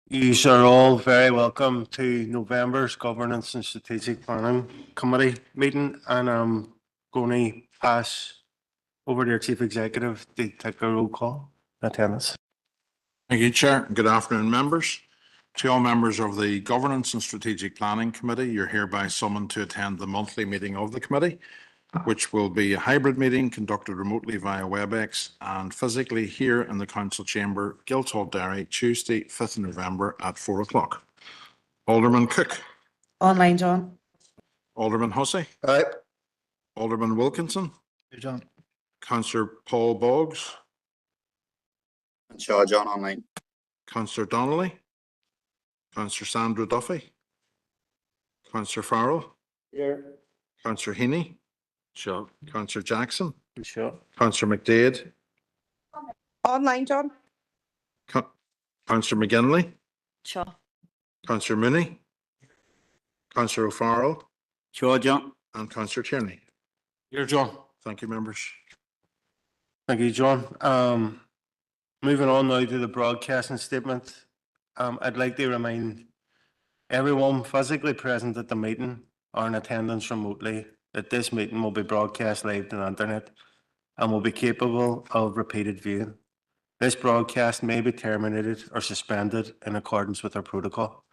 You are all very welcome to November's Governance and Strategic Planning Committee meeting, and I'm going to pass over to our Chief Executive to take a roll call attendance. Thank you, Chair. Good afternoon, members. To all members of the Governance and Strategic Planning Committee, you're hereby summoned to attend the monthly meeting of the committee, which will be a hybrid meeting conducted remotely via WebEx and physically here in the Council Chamber, Guildhall, Derry, Tuesday, 5th November at 4 o'clock. Alderman Cook. Online, John. Alderman Hussey. Aye. Alderman Wilkinson. Here, John. Councillor Paul Boggs. Shaw, John, online. Councillor Donnelly. Councillor Sandra Duffy. Councillor Farrell. Here. Councillor Heaney. Sure. Councillor Jackson. Sure. Councillor McDade. Online, John. Councillor McGinley. Sure. Councillor Mooney. Councillor O'Farrell. Shaw, John. And Councillor Tierney. Here, John. Thank you, members. Thank you, John. Moving on now to the broadcasting statement. I'd like to remind everyone physically present at the meeting or in attendance remotely that this meeting will be broadcast live to the internet and will be capable of repeated viewing. This broadcast may be terminated or suspended in accordance with our protocol.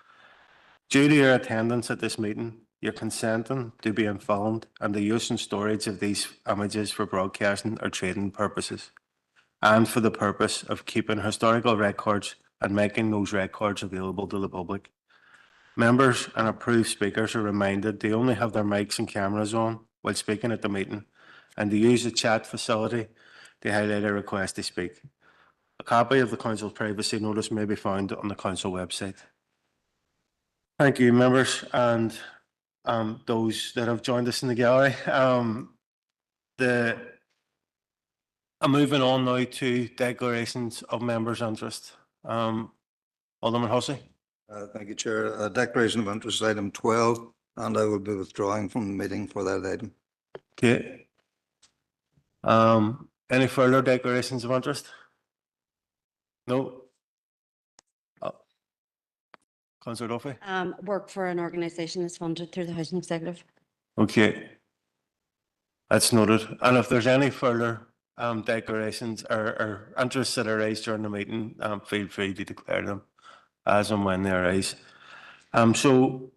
Due to your attendance at this meeting, you're consenting to be informed and the use and storage of these images for broadcasting or trading purposes, and for the purpose of keeping historical records and making those records available to the public. Members and approved speakers are reminded they only have their mics and cameras on while speaking at the meeting, and to use the chat facility to highlight a request to speak. A copy of the Council's privacy notice may be found on the Council website. Thank you, members, and those that have joined us in the gallery. I'm moving on now to declarations of members' interest. Alderman Hussey. Thank you, Chair. Declaration of interest, item 12, and I will be withdrawing from the meeting for that item. Okay. Any further declarations of interest? No. Councillor Duffy. Work for an organisation is funded through the Housing Executive. Okay. That's noted. And if there's any further declarations or interests that arise during the meeting, feel free to declare them as and when they arise. So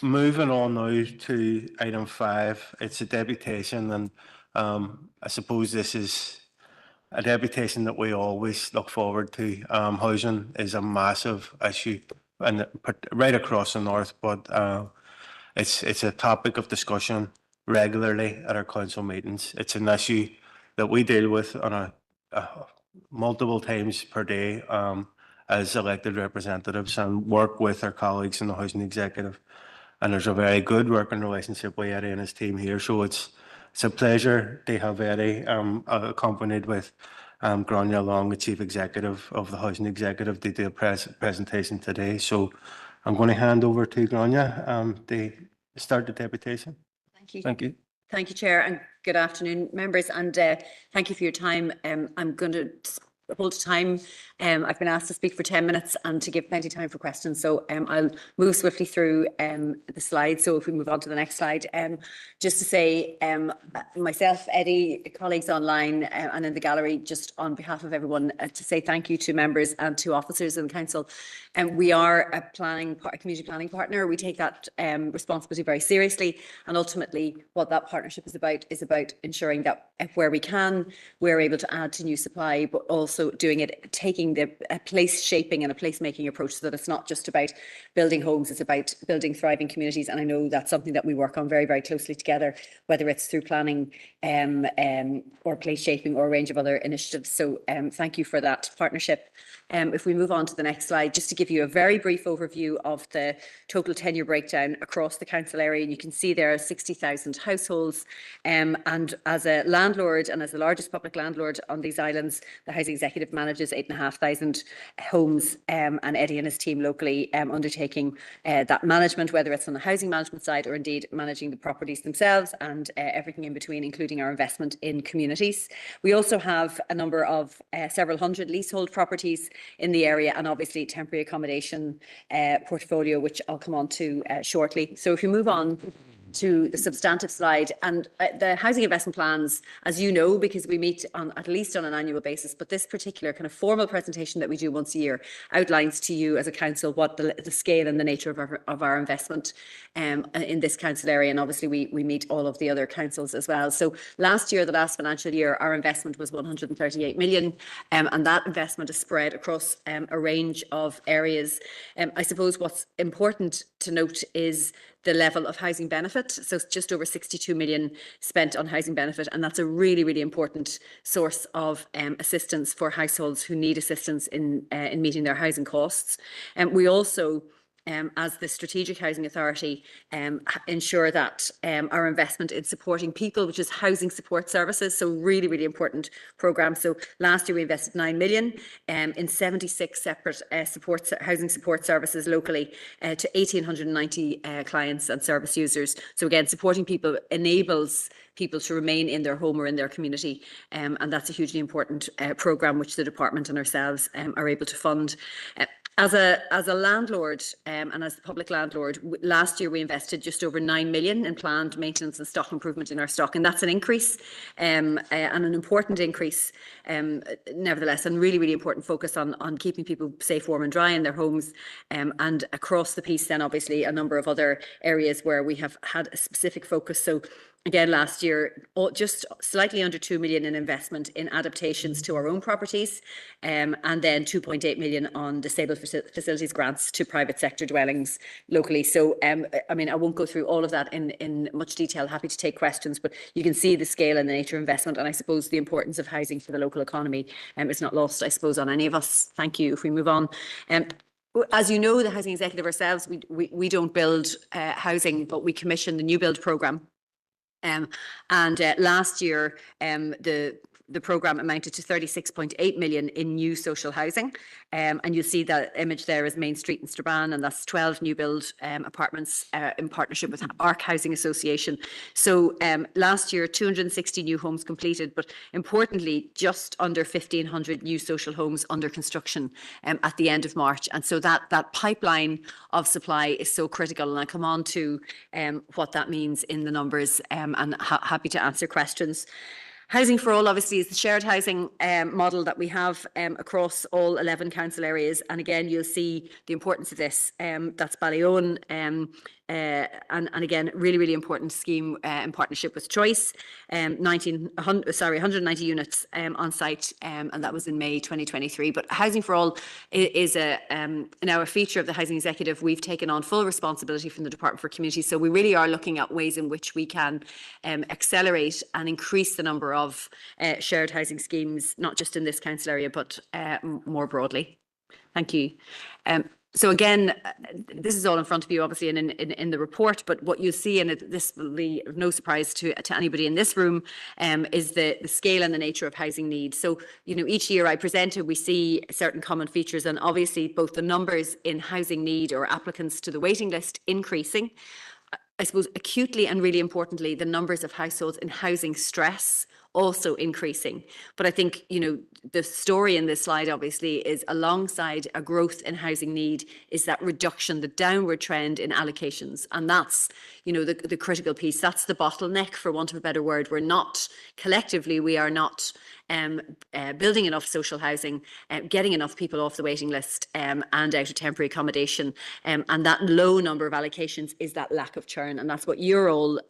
moving on now to item 5, it's a deputation, and I suppose this is a deputation that we always look forward to. Housing is a massive issue and right across the north, but it's a topic of discussion regularly at our council meetings. It's an issue that we deal with on a multiple times per day as elected representatives, and work with our colleagues in the Housing Executive. And there's a very good working relationship with Eddie and his team here. So it's a pleasure to have Eddie accompanied with Grania along, the Chief Executive of the Housing Executive, to do a presentation today. So I'm going to hand over to Grania to start the deputation. Thank you. Thank you. Thank you, Chair, and good afternoon, members, and thank you for your time. I'm going to hold time. I've been asked to speak for 10 minutes and to give plenty of time for questions. So I'll move swiftly through the slides. So if we move on to the next slide, just to say myself, Eddie, colleagues online and in the gallery, just on behalf of everyone, to say thank you to members and to officers in the council. We are a community planning partner. We take that responsibility very seriously, and ultimately what that partnership is about ensuring that where we can, we're able to add to new supply, but also doing it, taking a place shaping and a place making approach, so that it's not just about building homes, it's about building thriving communities. And I know that's something that we work on very, very closely together, whether it's through planning or place shaping or a range of other initiatives. So thank you for that partnership. If we move on to the next slide, just to give you a very brief overview of the total tenure breakdown across the council area. And you can see there are 60,000 households. And as a landlord and as the largest public landlord on these islands, the Housing Executive Executive manages 8,500 homes, and Eddie and his team locally undertaking that management, whether it's on the housing management side or indeed managing the properties themselves and everything in between, including our investment in communities. We also have a number of several hundred leasehold properties in the area, and obviously temporary accommodation portfolio, which I'll come on to shortly. So if you move on to the substantive slide, and the housing investment plans, as you know, because we meet on at least on an annual basis, but this particular kind of formal presentation that we do once a year outlines to you as a council what the scale and the nature of our investment in this council area, and obviously we meet all of the other councils as well. So last year, the last financial year, our investment was 138 million, and that investment is spread across a range of areas. I suppose what's important to note is the level of housing benefit. So it's just over 62 million spent on housing benefit. And that's a really, really important source of assistance for households who need assistance in meeting their housing costs. And we also, as the Strategic Housing Authority, ensure that our investment in supporting people, which is housing support services, so really, really important programme. So last year we invested 9 million in 76 separate housing support services locally to 1,890 clients and service users. So again, supporting people enables people to remain in their home or in their community, and that's a hugely important programme which the department and ourselves are able to fund. As a landlord and as the public landlord, last year we invested just over 9 million in planned maintenance and stock improvement in our stock, and that's an increase and an important increase nevertheless, and really, really important focus on keeping people safe, warm and dry in their homes, and across the piece then obviously a number of other areas where we have had a specific focus. So again, last year, just slightly under 2 million in investment in adaptations to our own properties, and then 2.8 million on disabled facilities grants to private sector dwellings locally. So, I mean, I won't go through all of that in much detail. Happy to take questions, but you can see the scale and the nature of investment, and I suppose the importance of housing for the local economy is not lost, I suppose, on any of us. Thank you. If we move on. As you know, the Housing Executive ourselves, we don't build housing, but we commission the new build programme. Last year, the programme amounted to 36.8 million in new social housing. And you'll see that image there is Main Street in Strabane, and that's 12 new build apartments in partnership with ARC Housing Association. So last year, 260 new homes completed, but importantly, just under 1,500 new social homes under construction at the end of March. And so that pipeline of supply is so critical. And I'll come on to what that means in the numbers, and happy to answer questions. Housing for All obviously is the shared housing model that we have across all 11 council areas. And again, you'll see the importance of this. That's Ballyone. And again, really, really important scheme in partnership with Choice. 190 units on site, and that was in May 2023. But Housing for All is now a feature of the Housing Executive. We've taken on full responsibility from the Department for Communities. So we really are looking at ways in which we can accelerate and increase the number of shared housing schemes, not just in this council area, but more broadly. Thank you. So again, this is all in front of you, obviously, in the report, but what you'll see, and this will be no surprise to anybody in this room, is the scale and the nature of housing needs. So, you know, each year I presented, we see certain common features, and obviously both the numbers in housing need or applicants to the waiting list increasing. I suppose acutely and really importantly, the numbers of households in housing stress also increasing. But I think, you know, the story in this slide obviously is alongside a growth in housing need is that reduction, the downward trend in allocations. And that's, you know, the critical piece. That's the bottleneck, for want of a better word. We're not, collectively, we are not building enough social housing, getting enough people off the waiting list and out of temporary accommodation. And that low number of allocations is that lack of churn. And that's what you're all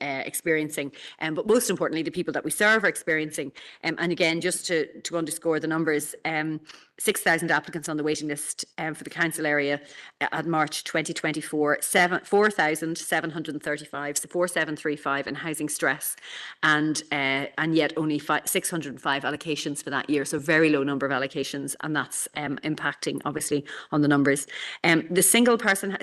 experiencing. But most importantly, the people that we serve are experiencing. And again, just to underscore the numbers, 6,000 applicants on the waiting list for the council area at March 2024, 4,735, so 4,735 in housing stress, and yet only 605 allocations for that year. So very low number of allocations, and that's impacting obviously on the numbers. The single person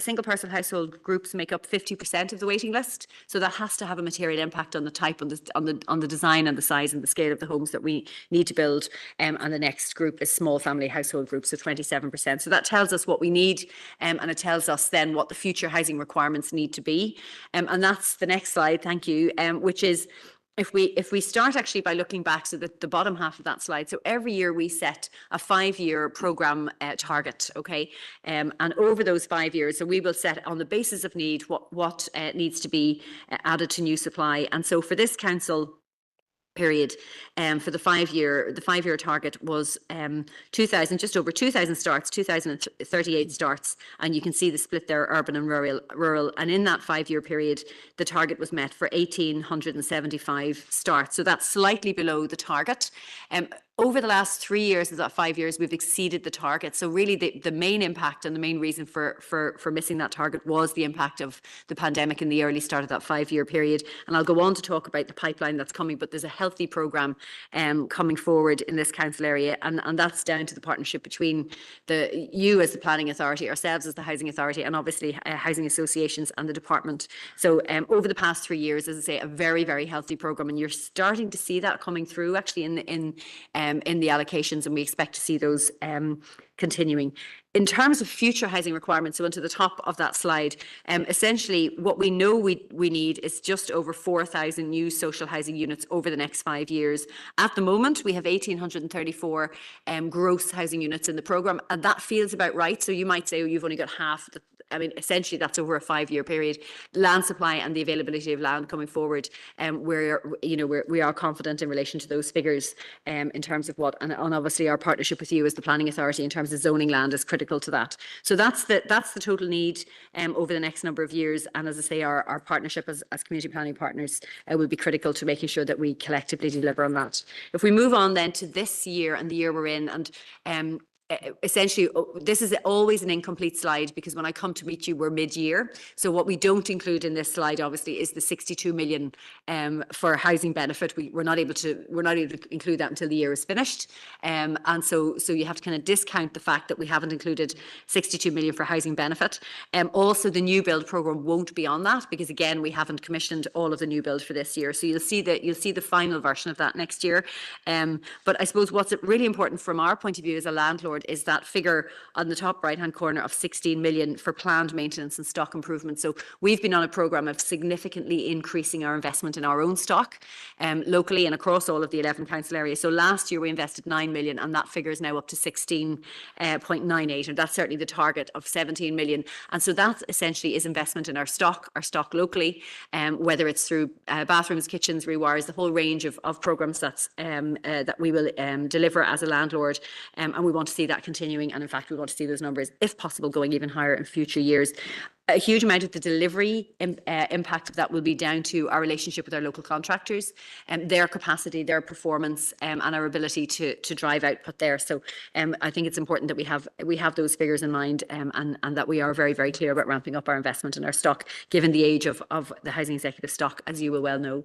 household groups make up 50% of the waiting list, so that has to have a material impact on the type, on the design and the size and the scale of the homes that we need to build. And the next group is small family household groups, so 27%. So that tells us what we need, and it tells us then what the future housing requirements need to be. And that's the next slide, thank you, which is if we start actually by looking back, so the bottom half of that slide, so every year we set a 5-year programme target, okay? And over those 5 years, so we will set on the basis of need what needs to be added to new supply. And so for this council period, for the 5-year target was 2,000, just over 2,000 starts, 2,038 starts, and you can see the split there, urban and rural. And in that 5-year period, the target was met for 1,875 starts. So that's slightly below the target. Over the last 3 years, of that 5 years, we've exceeded the target. So really the main impact and the main reason for missing that target was the impact of the pandemic in the early start of that 5-year period. And I'll go on to talk about the pipeline that's coming, but there's a healthy programme coming forward in this council area. And that's down to the partnership between you as the planning authority, ourselves as the housing authority, and obviously housing associations and the department. So over the past 3 years, as I say, a very, very healthy programme. And you're starting to see that coming through actually in the allocations, and we expect to see those continuing. In terms of future housing requirements, so onto the top of that slide, essentially what we know we need is just over 4,000 new social housing units over the next 5 years. At the moment, we have 1,834 gross housing units in the programme, and that feels about right. So you might say, oh, you've only got half. I mean, essentially that's over a 5-year period. Land supply and the availability of land coming forward, we are confident in relation to those figures in terms of what, and obviously our partnership with you as the planning authority in terms of zoning land is critical to that. So that's the total need over the next number of years. And as I say, our partnership as community planning partners will be critical to making sure that we collectively deliver on that. If we move on then to this year and the year we're in, and essentially, this is always an incomplete slide because when I come to meet you, we're mid-year. So what we don't include in this slide, obviously, is the 62 million for housing benefit. We're not able to include that until the year is finished, and so you have to kind of discount the fact that we haven't included 62 million for housing benefit. Also, the new build programme won't be on that because again, we haven't commissioned all of the new build for this year. So you'll see the final version of that next year. But I suppose what's really important from our point of view as a landlord is that figure on the top right hand corner of 16 million for planned maintenance and stock improvement. So we've been on a programme of significantly increasing our investment in our own stock locally and across all of the 11 council areas. So last year we invested 9 million and that figure is now up to 16.98, and that's certainly the target of 17 million. And so that essentially is investment in our stock locally, whether it's through bathrooms, kitchens, rewires, the whole range of programmes that we will deliver as a landlord, and we want to see that continuing, and in fact we want to see those numbers, if possible, going even higher in future years. A huge amount of the delivery impact of that will be down to our relationship with our local contractors and their capacity, their performance, and our ability to drive output there. So I think it's important that we have those figures in mind, and that we are very, very clear about ramping up our investment in our stock, given the age of the housing executive stock, as you will well know.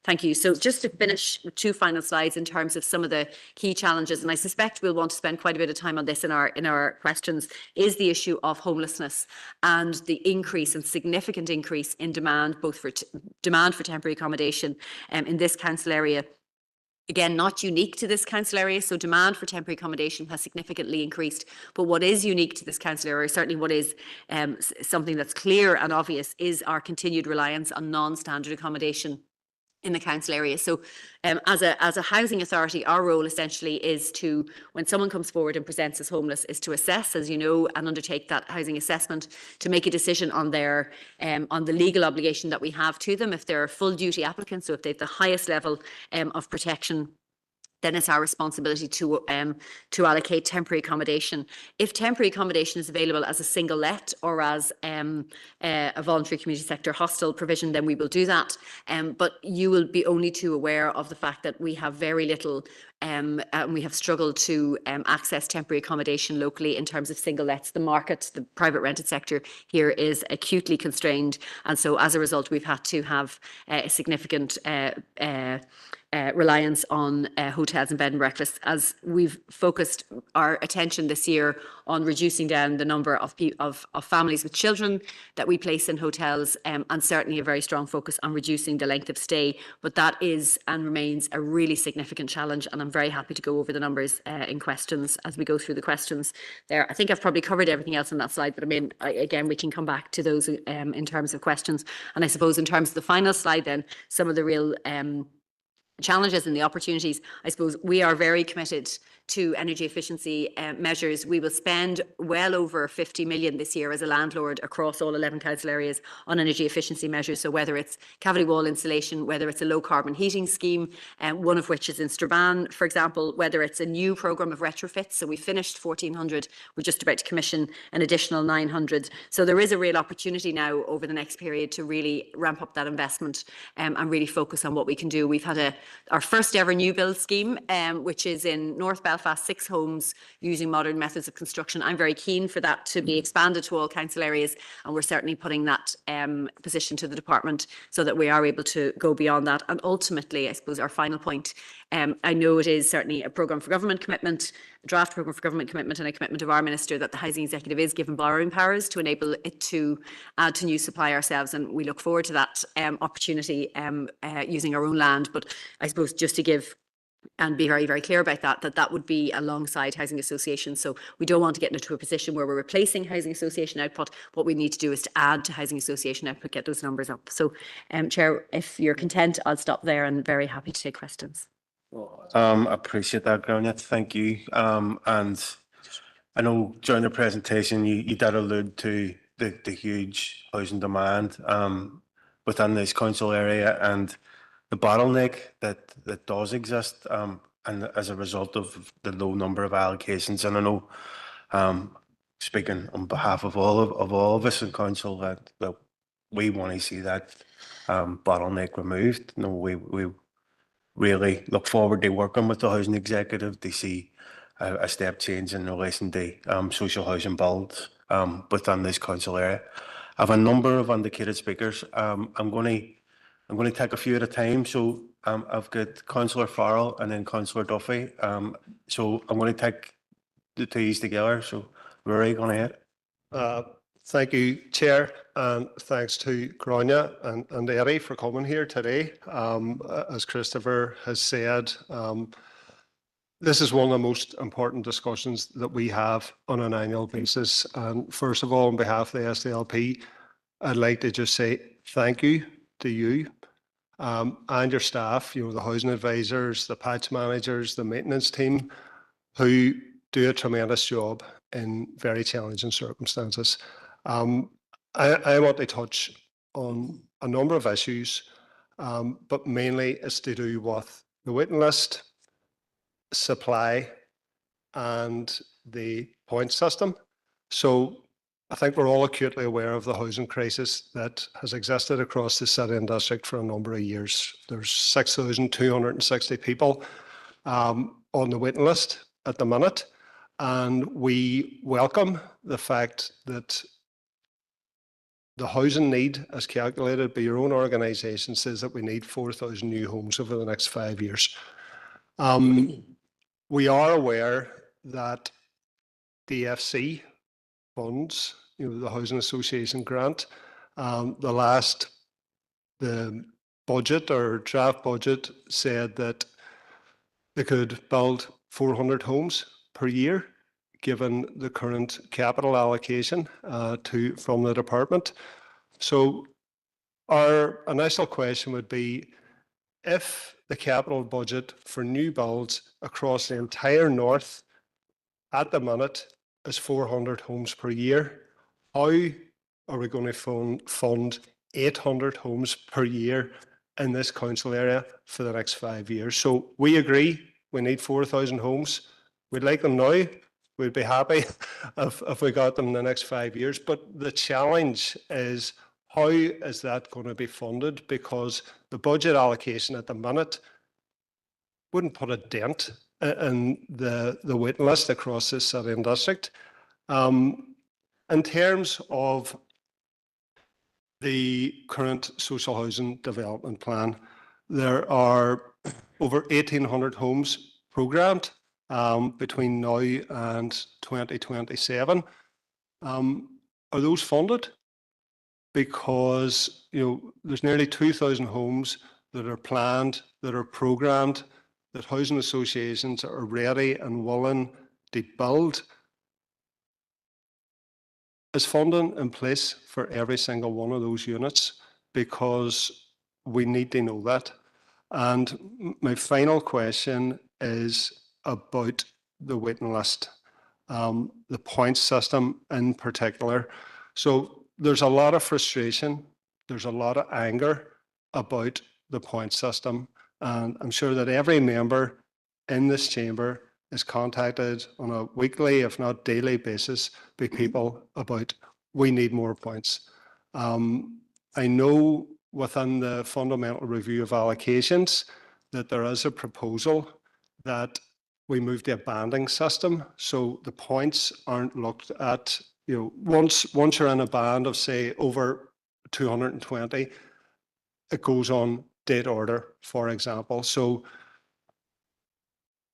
Thank you. So just to finish with 2 final slides in terms of some of the key challenges, and I suspect we'll want to spend quite a bit of time on this in our questions, is the issue of homelessness and the increase and significant increase in demand, both for demand for temporary accommodation in this council area. Again, not unique to this council area, so demand for temporary accommodation has significantly increased. But what is unique to this council area, certainly what is something that's clear and obvious, is our continued reliance on non-standard accommodation in the council area. So as a housing authority, our role essentially is to, when someone comes forward and presents as homeless, is to assess, as you know, and undertake that housing assessment to make a decision on their on the legal obligation that we have to them. If they're full duty applicants, so if they have the highest level of protection, then it's our responsibility to allocate temporary accommodation. If temporary accommodation is available as a single let or as a voluntary community sector hostel provision, then we will do that. But you will be only too aware of the fact that we have very little and we have struggled to access temporary accommodation locally in terms of single lets. The market, the private rented sector here is acutely constrained, and so as a result we've had to have a significant reliance on hotels and bed and breakfasts, as we've focused our attention this year on reducing down the number of families with children that we place in hotels, and certainly a very strong focus on reducing the length of stay. But that is and remains a really significant challenge, and I'm very happy to go over the numbers in questions as we go through the questions there. I think I've probably covered everything else on that slide, but I mean, again, we can come back to those in terms of questions. And I suppose in terms of the final slide then, some of the real challenges and the opportunities. I suppose we are very committed to energy efficiency measures. We will spend well over 50 million this year as a landlord across all 11 council areas on energy efficiency measures. So whether it's cavity wall insulation, whether it's a low carbon heating scheme, one of which is in Strabane, for example, whether it's a new programme of retrofits. So we finished 1,400, we're just about to commission an additional 900. So there is a real opportunity now over the next period to really ramp up that investment and really focus on what we can do. We've had our first ever new build scheme, which is in North Belfast, 6 homes using modern methods of construction. I'm very keen for that to be expanded to all council areas, and we're certainly putting that position to the department so that we are able to go beyond that. And ultimately, I suppose our final point, I know it is certainly a programme for government commitment, a draft programme for government commitment, and a commitment of our minister that the housing executive is given borrowing powers to enable it to add to new supply ourselves, and we look forward to that opportunity using our own land. But I suppose just to give and be very, very clear about that would be alongside housing associations. So we don't want to get into a position where we're replacing housing association output. What we need to do is to add to housing association output, get those numbers up. So, Chair, if you're content, I'll stop there and very happy to take questions. Appreciate that, Gráinne. Thank you. And I know during the presentation you did allude to the huge housing demand within this council area and the bottleneck that does exist, and as a result of the low number of allocations. And I know, speaking on behalf of all of us in council, that we want to see that bottleneck removed. No, we really look forward to working with the housing executive to see a step change in relation to social housing builds within this council area. I have a number of indicated speakers. I'm going to take a few at a time. So I've got Councillor Farrell and then Councillor Duffy. So I'm going to take the two together. So Rory, go ahead. Thank you, Chair, and thanks to Gráinne and Eddie for coming here today. As Christopher has said, this is one of the most important discussions that we have on an annual basis. And first of all, on behalf of the SDLP, I'd like to just say thank you to you and your staff, you know, the housing advisors, the patch managers, the maintenance team, who do a tremendous job in very challenging circumstances. I want to touch on a number of issues, but mainly it's to do with the waiting list, supply, and the point system. So I think we're all acutely aware of the housing crisis that has existed across the city and district for a number of years. There's 6,260 people on the waiting list at the minute, and we welcome the fact that the housing need, as calculated by your own organisation, says that we need 4,000 new homes over the next 5 years. We are aware that DFC funds, you know, the Housing Association grant, the budget or draft budget said that they could build 400 homes per year, given the current capital allocation from the department. So our initial question would be, if the capital budget for new builds across the entire north at the minute is 400 homes per year, how are we going to fund 800 homes per year in this council area for the next 5 years? So we agree we need 4,000 homes. We'd like them now. We'd be happy if we got them in the next 5 years. But the challenge is, how is that going to be funded? Because the budget allocation at the minute wouldn't put a dent in the waiting list across this city and district. In terms of the current social housing development plan, there are over 1,800 homes programmed between now and 2027. Are those funded? Because there's nearly 2,000 homes that are planned, that are programmed, that housing associations are ready and willing to build. Is funding in place for every single one of those units? Because we need to know that. And my final question is about the waiting list, the point system in particular. So there's a lot of frustration, there's a lot of anger about the point system. And I'm sure that every member in this chamber is contacted on a weekly, if not daily basis by people about, we need more points. I know within the fundamental review of allocations that there is a proposal that we move to a banding system. So the points aren't looked at, once you're in a band of say over 220, it goes on date order, for example. So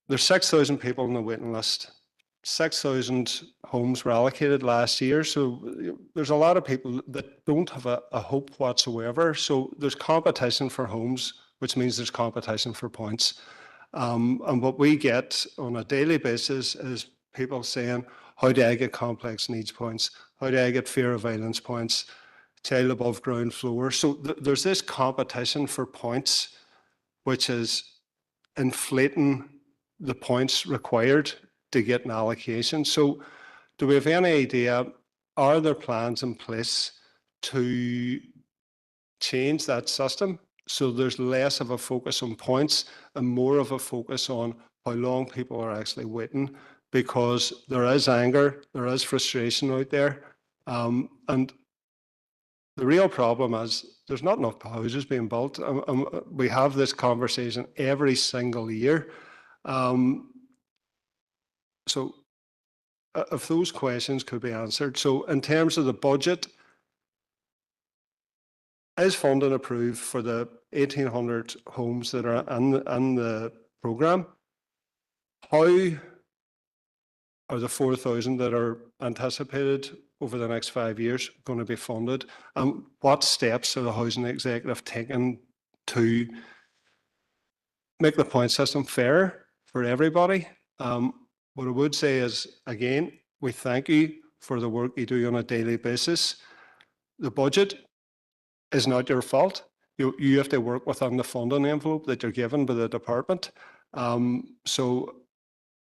there's 6,000 people on the waiting list. 6,000 homes were allocated last year. So there's a lot of people that don't have a hope whatsoever. So there's competition for homes, which means there's competition for points. And what we get on a daily basis is people saying, how do I get complex needs points? How do I get fear of violence points? Child above ground floor. So there's this competition for points, which is inflating the points required to get an allocation. So do we have any idea, are there plans in place to change that system so there's less of a focus on points and more of a focus on how long people are actually waiting? Because there is anger, there is frustration out there. And the real problem is there's not enough houses being built. We have this conversation every single year. So if those questions could be answered. So in terms of the budget, is funding approved for the 1,800 homes that are in the programme? How are the 4,000 that are anticipated over the next 5 years going to be funded? And what steps are the housing executive taking to make the point system fair for everybody? What I would say is, again, we thank you for the work you do on a daily basis. The budget is not your fault. You have to work within the funding envelope that you're given by the department. So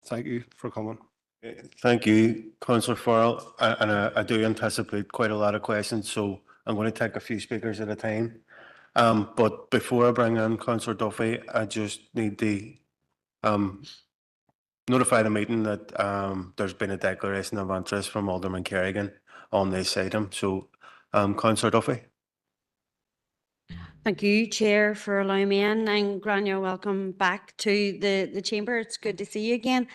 thank you for coming. Thank you, Councillor Farrell. And I do anticipate quite a lot of questions, so I'm going to take a few speakers at a time. But before I bring in Councillor Duffy, I just need to notify the meeting that there's been a declaration of interest from Alderman Kerrigan on this item. So, Councillor Duffy. Thank you, Chair, for allowing me in, and Grania, welcome back to the chamber. It's good to see you again.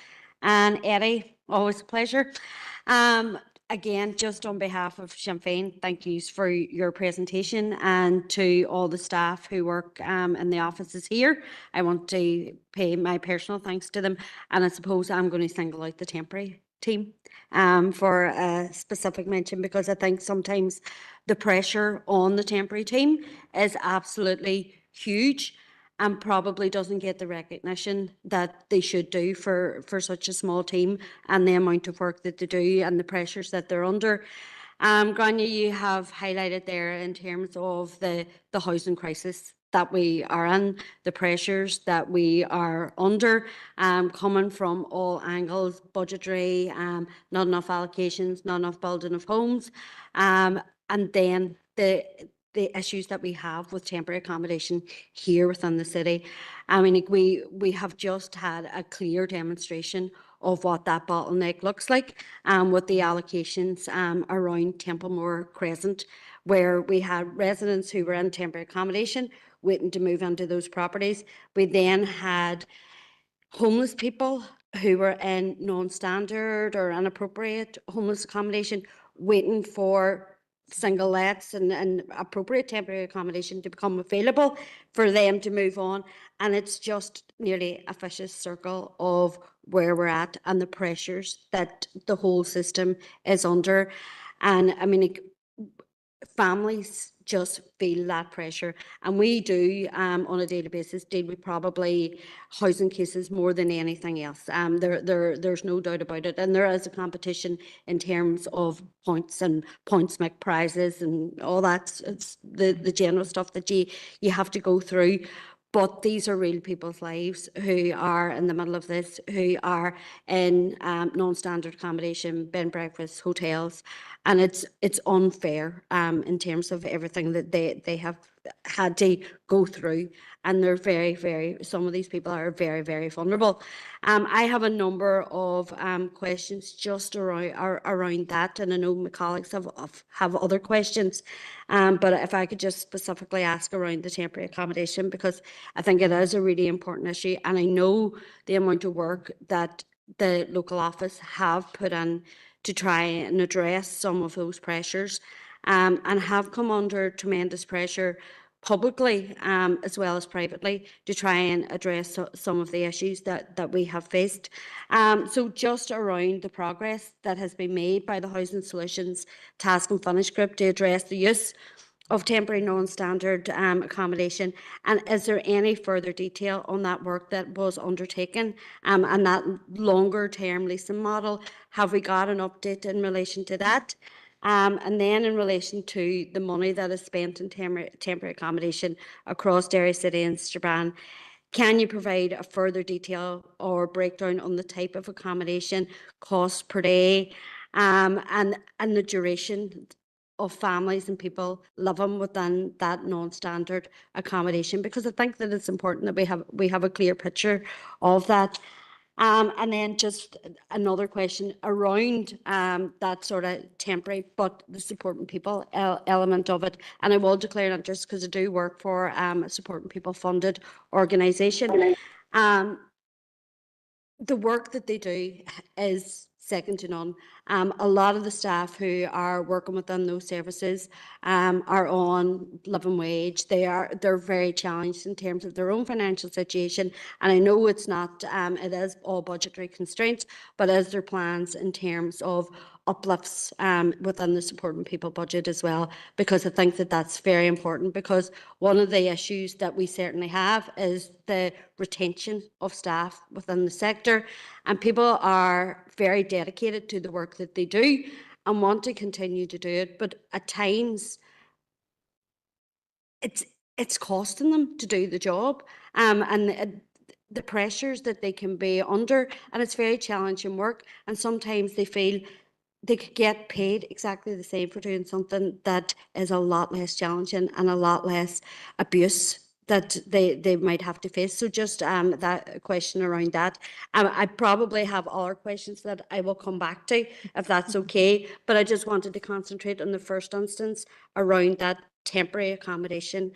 And Eddie, always a pleasure. Again, just on behalf of Sinn Féin, thank you for your presentation, and to all the staff who work in the offices here. I want to pay my personal thanks to them, and I suppose I'm going to single out the temporary team for a specific mention, because I think sometimes the pressure on the temporary team is absolutely huge and probably doesn't get the recognition that they should do for such a small team, and the amount of work that they do and the pressures that they're under. Grania, you have highlighted there in terms of the housing crisis that we are in, the pressures that we are under, coming from all angles, budgetary, not enough allocations, not enough building of homes, and then the issues that we have with temporary accommodation here within the city. I mean, we have just had a clear demonstration of what that bottleneck looks like, with the allocations around Templemore Crescent, where we had residents who were in temporary accommodation waiting to move into those properties. We then had homeless people who were in non-standard or inappropriate homeless accommodation, waiting for single lets and appropriate temporary accommodation to become available for them to move on. And it's just nearly a vicious circle of where we're at and the pressures that the whole system is under. And I mean, families just feel that pressure, and we do on a daily basis deal with probably housing cases more than anything else. There's no doubt about it, and there is a competition in terms of points, and points make prizes and all that. It's the general stuff that you have to go through. But these are real people's lives who are in the middle of this, who are in non-standard accommodation, bed and breakfast, hotels, and it's unfair in terms of everything that they have had to go through, and they're very, some of these people are very vulnerable. I have a number of questions just around that, and I know my colleagues have other questions, but if I could just specifically ask around the temporary accommodation, because I think it is a really important issue, and I know the amount of work that the local office have put in to try and address some of those pressures, and have come under tremendous pressure publicly as well as privately to try and address some of the issues that we have faced. So just around the progress that has been made by the Housing Solutions Task and Finish Group to address the use of temporary non-standard accommodation, and is there any further detail on that work that was undertaken and that longer term leasing model? Have we got an update in relation to that? And then in relation to the money that is spent in temporary accommodation across Derry City and Strabane, can you provide a further detail or breakdown on the type of accommodation, cost per day, and the duration of families and people living within that non-standard accommodation? Because I think that it's important that we have a clear picture of that. And then just another question around that sort of temporary but the supporting people element of it. And I will declare an interest because I do work for a supporting people funded organisation. The work that they do is second to none. A lot of the staff who are working within those services are on living wage. They're very challenged in terms of their own financial situation, and I know it's not. It is all budgetary constraints, but is there plans in terms of uplifts within the supporting people budget as well? Because I think that that's very important, because one of the issues that we certainly have is the retention of staff within the sector, and people are very dedicated to the work that they do and want to continue to do it, but at times it's costing them to do the job, and the pressures that they can be under, and it's very challenging work, and sometimes they feel they could get paid exactly the same for doing something that is a lot less challenging and a lot less abuse that they might have to face. So just that question around that. I probably have other questions that I will come back to if that's okay, but I just wanted to concentrate on the first instance around that temporary accommodation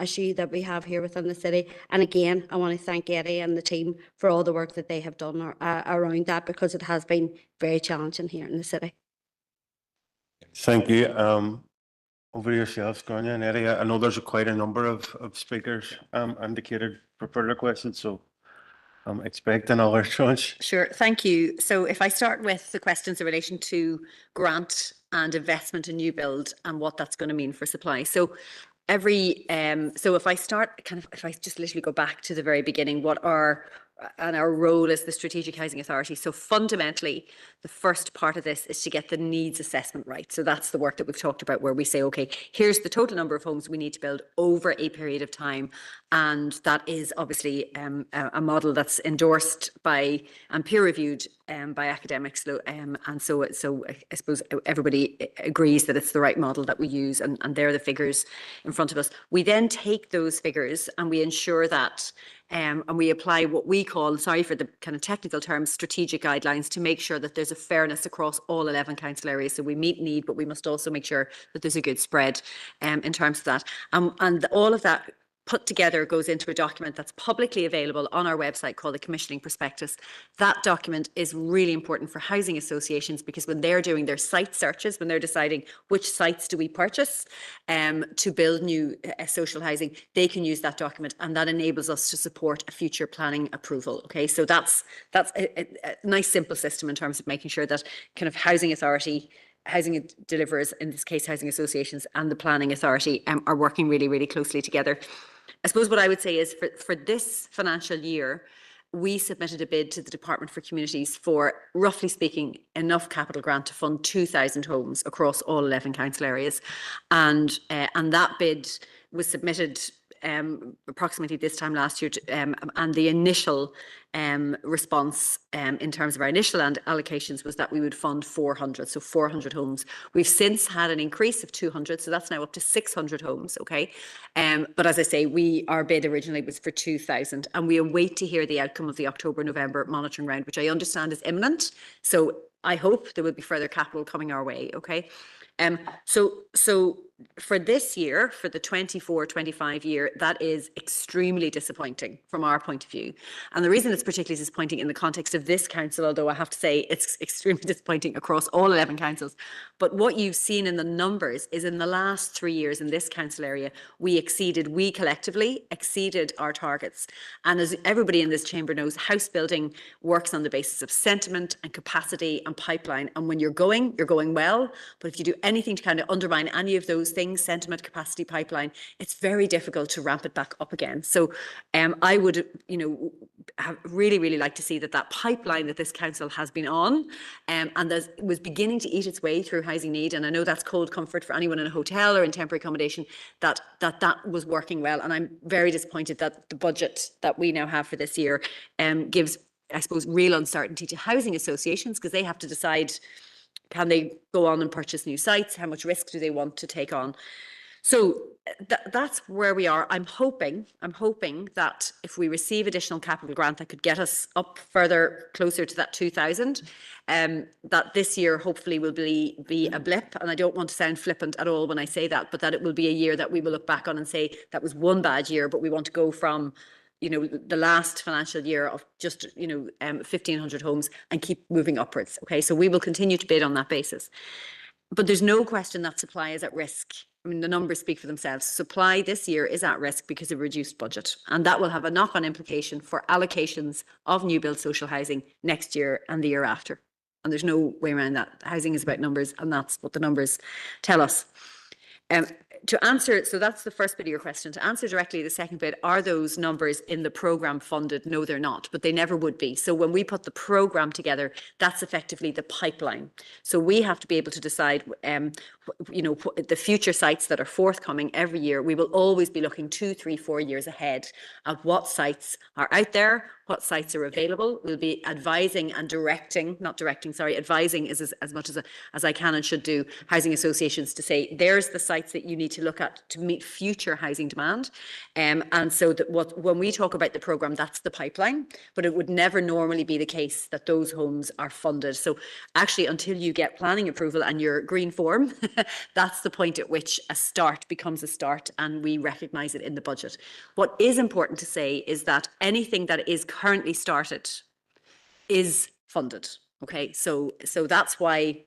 issue that we have here within the city. And again, I want to thank Eddie and the team for all the work that they have done around that, because it has been very challenging here in the city. Thank you. Over to yourselves, Grania and Eddie. I know there's quite a number of speakers indicated for further questions, so I'm expecting another tranche. Sure, thank you. So if I start with the questions in relation to grant and investment in new build and what that's going to mean for supply. So so if I start if I just literally go back to the very beginning, our role as the Strategic Housing Authority. So fundamentally, the first part of this is to get the needs assessment right. So that's the work that we've talked about, where we say, okay, here's the total number of homes we need to build over a period of time. And that is obviously a model that's endorsed by and peer reviewed by academics. And so I suppose everybody agrees that it's the right model that we use, and they're the figures in front of us. We then take those figures and we ensure that and we apply what we call, sorry for the kind of technical terms, strategic guidelines, to make sure that there's a fairness across all 11 council areas. So we meet need, but we must also make sure that there's a good spread in terms of that. And all of that put together, goes into a document that's publicly available on our website called the Commissioning Prospectus. That document is really important for housing associations because when they're doing their site searches, when they're deciding which sites do we purchase to build new social housing, they can use that document, and that enables us to support a future planning approval. Okay, so that's a nice simple system in terms of making sure that kind of housing authority, housing deliverers, in this case housing associations, and the planning authority are working really, really closely together. I suppose what I would say is for this financial year, we submitted a bid to the Department for Communities for, roughly speaking, enough capital grant to fund 2,000 homes across all 11 council areas. And that bid was submitted approximately this time last year, and the initial response in terms of our initial allocations was that we would fund 400, so 400 homes. We've since had an increase of 200, so that's now up to 600 homes, okay? But as I say, our bid originally was for 2,000, and we await to hear the outcome of the October-November monitoring round, which I understand is imminent. So I hope there will be further capital coming our way, okay? So for this year, for the 24-25 year, that is extremely disappointing from our point of view. And the reason it's particularly disappointing in the context of this council, although I have to say it's extremely disappointing across all 11 councils, but what you've seen in the numbers is in the last 3 years in this council area, we collectively exceeded our targets. And as everybody in this chamber knows, house building works on the basis of sentiment and capacity and pipeline. And when you're going well, but if you do anything to kind of undermine any of those things, sentiment, capacity, pipeline, it's very difficult to ramp it back up again. So I would, really like to see that pipeline that this council has been on and that was beginning to eat its way through housing need. And I know that's cold comfort for anyone in a hotel or in temporary accommodation, that was working well. And I'm very disappointed that the budget that we now have for this year gives, I suppose, real uncertainty to housing associations, because they have to decide, can they go on and purchase new sites? How much risk do they want to take on? So that's where we are. I'm hoping that if we receive additional capital grant that could get us up further, closer to that 2,000, that this year hopefully will be a blip. And I don't want to sound flippant at all when I say that, but that it will be a year that we will look back on and say that was one bad year, but we want to go from the last financial year of just, 1,500 homes and keep moving upwards. Okay, so we will continue to bid on that basis. But there's no question that supply is at risk. I mean, the numbers speak for themselves. Supply this year is at risk because of reduced budget. And that will have a knock-on implication for allocations of new build social housing next year and the year after. And there's no way around that. Housing is about numbers, and that's what the numbers tell us. To answer, so that's the first bit of your question. To answer directly the second bit, are those numbers in the programme funded? No, they're not, but they never would be. So when we put the programme together, that's effectively the pipeline. So we have to be able to decide, the future sites that are forthcoming every year. We will always be looking 2, 3, 4 years ahead at what sites are out there, what sites are available. We'll be advising and advising is as much as I can and should do housing associations to say, there's the sites that you need to look at to meet future housing demand. And so that when we talk about the programme, that's the pipeline, but it would never normally be the case that those homes are funded. So actually, until you get planning approval and your green form, that's the point at which a start becomes a start, and we recognise it in the budget. What is important to say is that anything that is currently started is funded. Okay, so that's why.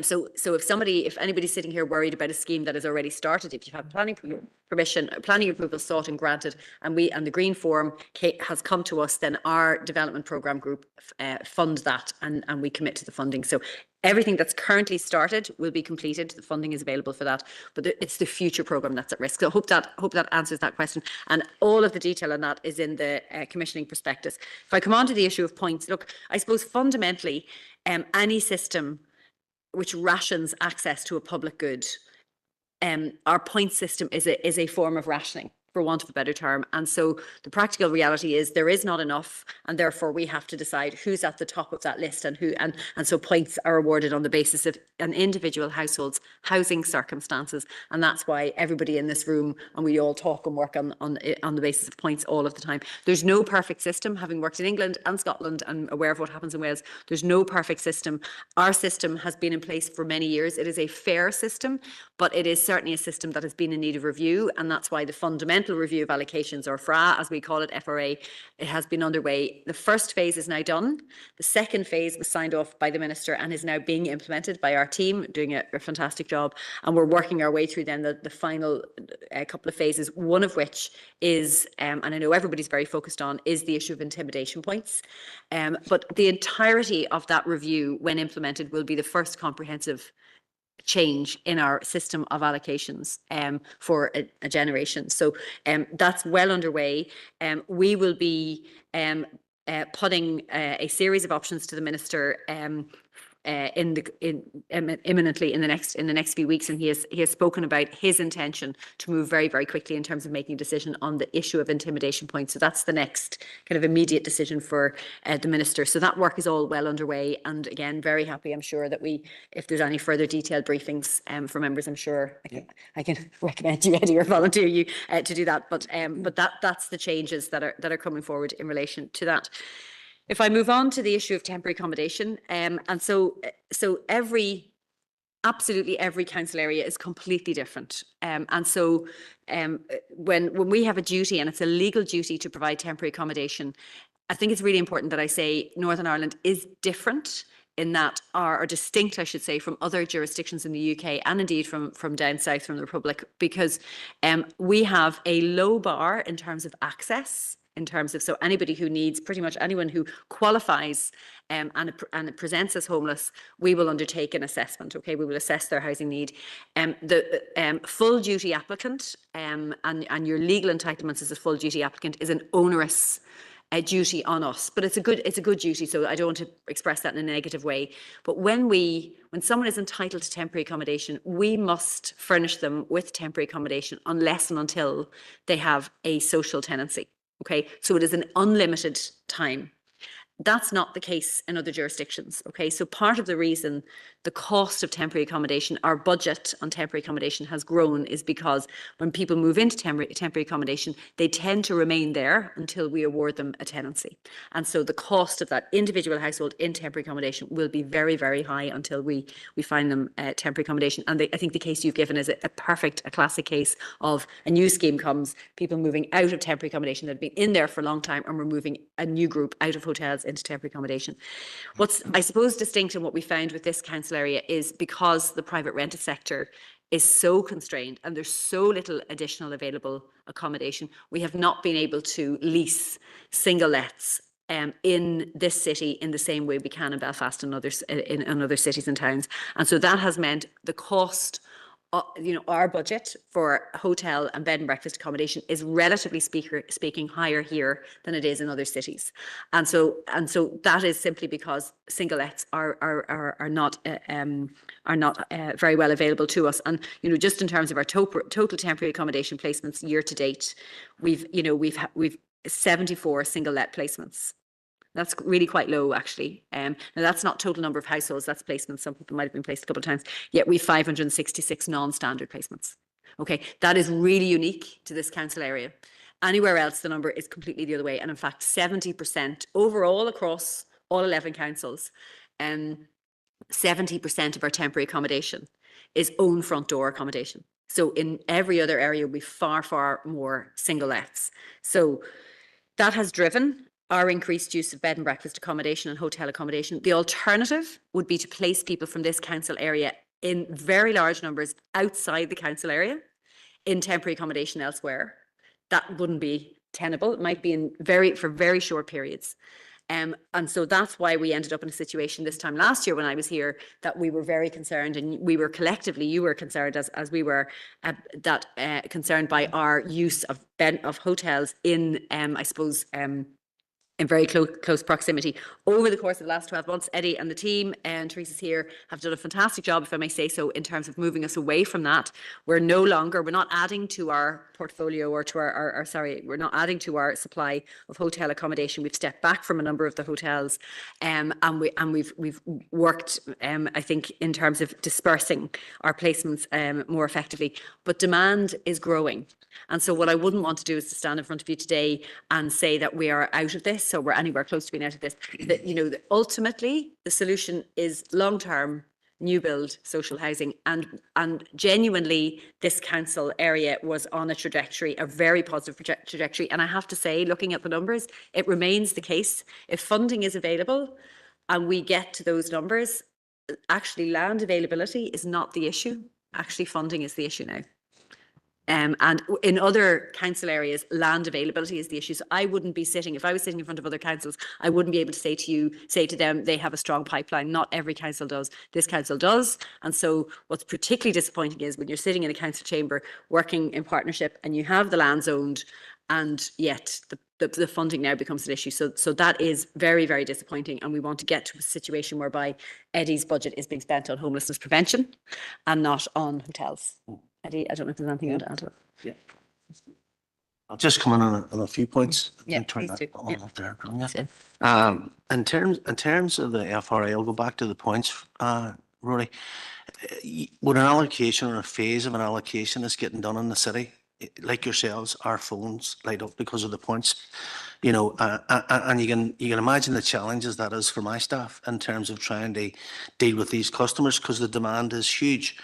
So if anybody's sitting here worried about a scheme that has already started, if you've had planning permission, planning approval sought and granted, and the green form has come to us, then our development programme group fund that, and we commit to the funding. So everything that's currently started will be completed. The funding is available for that, but it's the future programme that's at risk. So I hope that answers that question. And all of the detail on that is in the commissioning prospectus. If I come on to the issue of points, look, I suppose fundamentally, any system which rations access to a public good, our point system is a form of rationing, for want of a better term. And so the practical reality is there is not enough, and therefore we have to decide who's at the top of that list and who, and so points are awarded on the basis of an individual household's housing circumstances. And that's why everybody in this room, and we all talk and work on the basis of points all of the time. There's no perfect system. Having worked in England and Scotland and aware of what happens in Wales, there's no perfect system. Our system has been in place for many years. It is a fair system, but it is certainly a system that has been in need of review, and that's why the fundamental Fundamental Review of Allocations, or FRA, as we call it, FRA, it has been underway. The first phase is now done. The second phase was signed off by the Minister and is now being implemented by our team, doing a fantastic job. And we're working our way through then the final couple of phases, one of which is, and I know everybody's very focused on, is the issue of intimidation points. But the entirety of that review, when implemented, will be the first comprehensive change in our system of allocations for a generation. So that's well underway. We will be putting a series of options to the Minister imminently in the next few weeks, and he has spoken about his intention to move very, very quickly in terms of making a decision on the issue of intimidation points. So that's the next kind of immediate decision for the Minister. So that work is all well underway, and again, very happy. I'm sure that if there's any further detailed briefings for members, I'm sure I can recommend you, Eddie, or volunteer you to do that. But that's the changes that are coming forward in relation to that. If I move on to the issue of temporary accommodation, and so absolutely every council area is completely different. And so when we have a duty, and it's a legal duty to provide temporary accommodation, I think it's really important that I say Northern Ireland is different in that, or distinct, I should say, from other jurisdictions in the UK, and indeed from down south from the Republic, because we have a low bar in terms of access. So anybody who needs, pretty much anyone who qualifies and it presents as homeless, we will undertake an assessment. Okay, we will assess their housing need. The full duty applicant and your legal entitlements as a full duty applicant is an onerous duty on us, but it's a good duty. So I don't want to express that in a negative way. But when someone is entitled to temporary accommodation, we must furnish them with temporary accommodation unless and until they have a social tenancy. Okay, so it is an unlimited time. That's not the case in other jurisdictions. Okay, so part of the reason the cost of temporary accommodation, our budget on temporary accommodation has grown, is because when people move into temporary accommodation, they tend to remain there until we award them a tenancy. And so the cost of that individual household in temporary accommodation will be very, very high until we find them temporary accommodation. And I think the case you've given is a classic case of a new scheme comes, people moving out of temporary accommodation that have been in there for a long time, and we're moving a new group out of hotels into temporary accommodation. What's, I suppose, distinct in what we found with this council area is because the private rented sector is so constrained and there's so little additional available accommodation, we have not been able to lease single lets in this city in the same way we can in Belfast and in other cities and towns. And so that has meant the cost, our budget for hotel and bed and breakfast accommodation is relatively speaking higher here than it is in other cities, and so that is simply because single lets are not very well available to us. And just in terms of our total temporary accommodation placements year to date, we've 74 single let placements. That's really quite low, actually. Now, that's not total number of households, that's placements. Some people might have been placed a couple of times, yet we've 566 non-standard placements. Okay, that is really unique to this council area. Anywhere else, the number is completely the other way. And in fact, 70% overall across all 11 councils, 70% of our temporary accommodation is own front door accommodation. So in every other area, we've far, far more single lets. So that has driven our increased use of bed and breakfast accommodation and hotel accommodation. The alternative would be to place people from this council area in very large numbers outside the council area in temporary accommodation elsewhere. That wouldn't be tenable. It might be for very short periods. And so that's why we ended up in a situation this time last year when I was here that we were very concerned, and we were collectively, you were concerned as we were, concerned by our use of hotels in, I suppose, in very close proximity. Over the course of the last 12 months, Eddie and the team, and Teresa's here, have done a fantastic job, if I may say so, in terms of moving us away from that. We're not adding to our portfolio or to we're not adding to our supply of hotel accommodation. We've stepped back from a number of the hotels, and we've worked, I think, in terms of dispersing our placements more effectively. But demand is growing. And so what I wouldn't want to do is to stand in front of you today and say that we are out of this, or we're anywhere close to being out of this. That ultimately the solution is long-term new build social housing, and genuinely this council area was on a trajectory, a very positive trajectory. And I have to say, looking at the numbers, it remains the case. If funding is available and we get to those numbers, actually land availability is not the issue. Actually, funding is the issue now. And in other council areas, land availability is the issue. So I wouldn't be sitting, if I was sitting in front of other councils, I wouldn't be able to say to them, they have a strong pipeline. Not every council does. This council does. And so what's particularly disappointing is when you're sitting in a council chamber working in partnership and you have the lands owned, and yet the funding now becomes an issue. So that is very, very disappointing. And we want to get to a situation whereby Eddie's budget is being spent on homelessness prevention and not on hotels. Eddie, I don't know if there's anything you want to add to it. I'll just come in on a few points. Yeah, Turn please that do. on Yeah. up there, can you? That's it. In terms of the FRA, I'll go back to the points, Rory. When an allocation or a phase of an allocation is getting done in the city, like yourselves, our phones light up because of the points. You know, and you can imagine the challenges that is for my staff in terms of trying to deal with these customers because the demand is huge.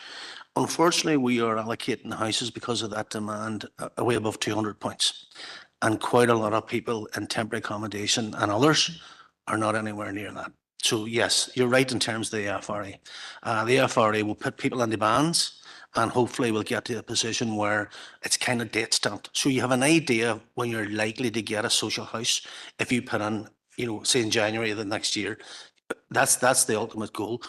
Unfortunately, we are allocating houses because of that demand way above 200 points. And quite a lot of people in temporary accommodation and others are not anywhere near that. So yes, you're right in terms of the FRA. The FRA will put people into bands and hopefully we'll get to a position where it's kind of date stamped. So you have an idea when you're likely to get a social house if you put in, you know, say in January of the next year. That's the ultimate goal.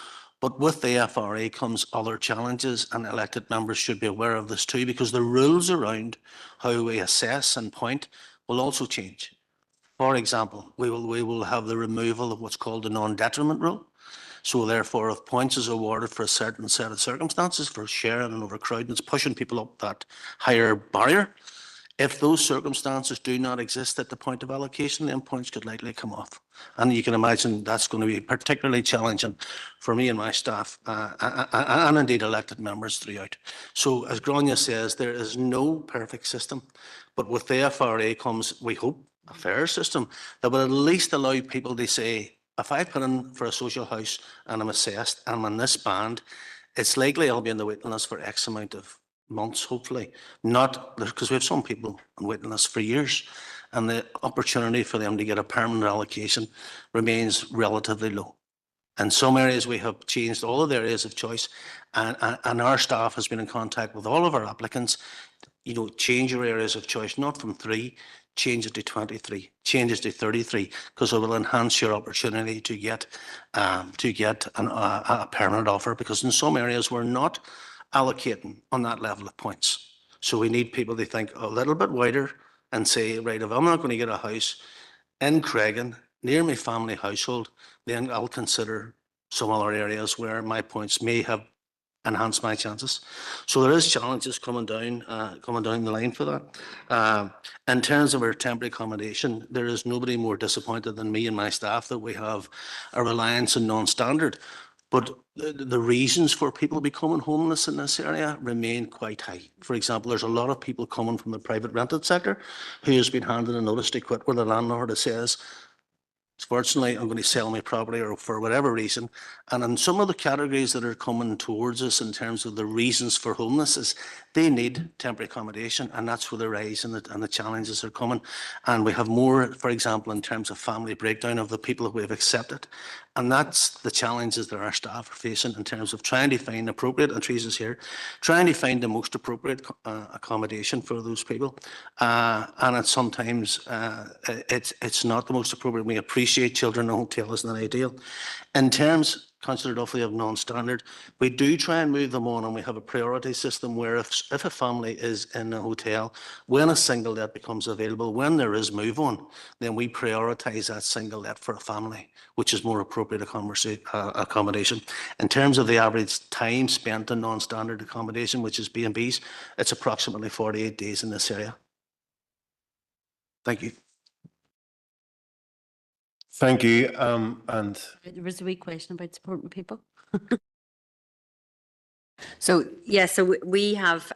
But with the FRA comes other challenges, and elected members should be aware of this too, because the rules around how we assess and point will also change. For example, we will have the removal of what's called the non-detriment rule. So therefore, if points is awarded for a certain set of circumstances, for sharing and overcrowding, it's pushing people up that higher barrier. If those circumstances do not exist at the point of allocation, then points could likely come off. And you can imagine that's going to be particularly challenging for me and my staff and indeed elected members throughout. So as Grania says, there is no perfect system, but with the FRA comes, we hope, a fair system that will at least allow people to say, if I put in for a social house and I'm assessed and I'm in this band, it's likely I'll be in the waiting list for X amount of months, hopefully. Not because we have some people on waiting lists for years, and the opportunity for them to get a permanent allocation remains relatively low. In some areas, we have changed all of the areas of choice, and our staff has been in contact with all of our applicants. You know, change your areas of choice, not from 3, change it to 23, change it to 33, because it will enhance your opportunity to get a permanent offer. Because in some areas, we're not allocating on that level of points. So we need people to think a little bit wider and say, right, if I'm not going to get a house in Craigan near my family household, then I'll consider some other areas where my points may have enhanced my chances. So there is challenges coming down the line for that. In terms of our temporary accommodation, there is nobody more disappointed than me and my staff that we have a reliance on non-standard. But the reasons for people becoming homeless in this area remain quite high. For example, there's a lot of people coming from the private rented sector who has been handed a notice to quit where the landlord says, fortunately, I'm going to sell my property or for whatever reason. And in some of the categories that are coming towards us in terms of the reasons for homelessness, they need temporary accommodation, and that's where the rise and the challenges are coming. And we have more, for example, in terms of family breakdown of the people that we've accepted. And that's the challenges that our staff are facing in terms of trying to find appropriate, and Teresa's here, trying to find the most appropriate accommodation for those people. And it's sometimes it's not the most appropriate. We appreciate children in a hotel isn't ideal. In terms, Councillor Duffy, of non-standard, we do try and move them on, and we have a priority system where if a family is in a hotel, when a single let becomes available, when there is move on, then we prioritise that single let for a family, which is more appropriate accommodation. In terms of the average time spent in non-standard accommodation, which is B&Bs, it's approximately 48 days in this area. Thank you. Thank you. And There was a wee question about supporting people. So, yeah, so we have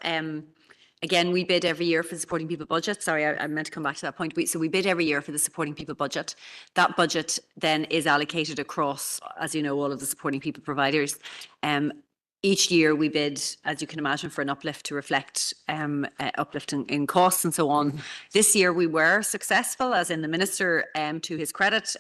Again, we bid every year for the supporting people budget. Sorry, I meant to come back to that point. So we bid every year for the supporting people budget. That budget then is allocated across, as you know, all of the supporting people providers. Each year we bid, as you can imagine, for an uplift to reflect uplift in costs and so on. This year we were successful, as in the Minister, to his credit,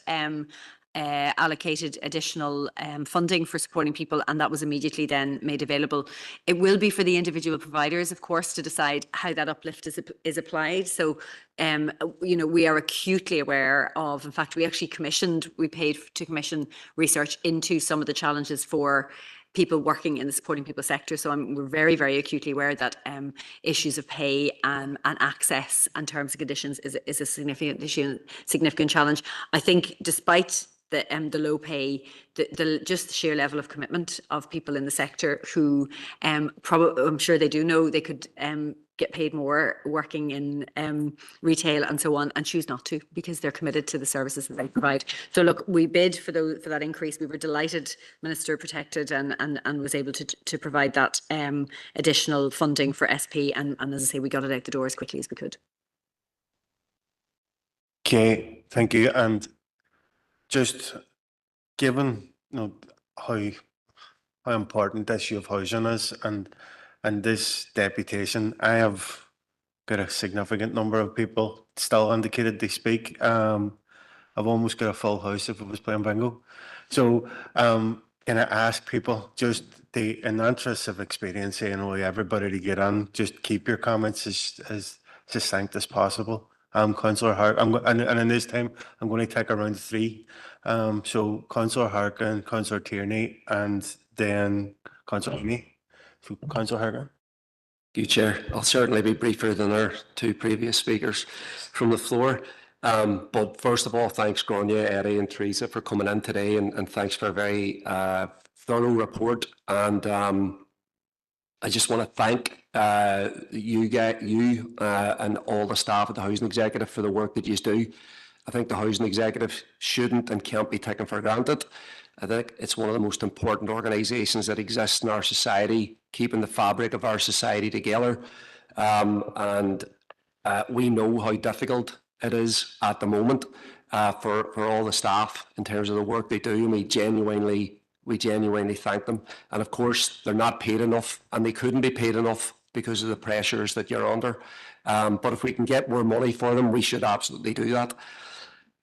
allocated additional funding for supporting people, and that was immediately then made available. It will be for the individual providers, of course, to decide how that uplift is applied. So, you know, we are acutely aware of, in fact, we paid to commission research into some of the challenges for people working in the supporting people sector. So we're very, very acutely aware that issues of pay and access and terms and conditions is a significant issue, significant challenge. I think despite the low pay, just the sheer level of commitment of people in the sector who probably, I'm sure they do know they could get paid more working in retail and so on, and choose not to because they're committed to the services that they provide. So look, we bid for that increase. We were delighted Minister protected and was able to provide that additional funding for SP, and as I say, we got it out the door as quickly as we could. Okay, thank you. And just given how important the issue of housing is, and this deputation, I have got a significant number of people still indicated they speak. I've almost got a full house if I was playing bingo. So can I ask people, just in the interest of experience, everybody to get on, just keep your comments as succinct as possible. Councillor Hark, and in this time, I'm going to take around 3. So Councillor Harkin, Councillor Tierney, and then Councillor Amy. So Councillor Harkin. Thank you, Chair. I'll certainly be briefer than our 2 previous speakers from the floor. But first of all, thanks Grania, Eddie and Teresa for coming in today, and thanks for a very thorough report. And I just want to thank you and all the staff at the Housing Executive for the work that you do. I think the Housing Executive shouldn't and can't be taken for granted. I think it's one of the most important organisations that exists in our society, keeping the fabric of our society together. And we know how difficult it is at the moment for all the staff in terms of the work they do, and we genuinely thank them. And of course, they're not paid enough, and they couldn't be paid enough because of the pressures that you're under. But if we can get more money for them, we should absolutely do that.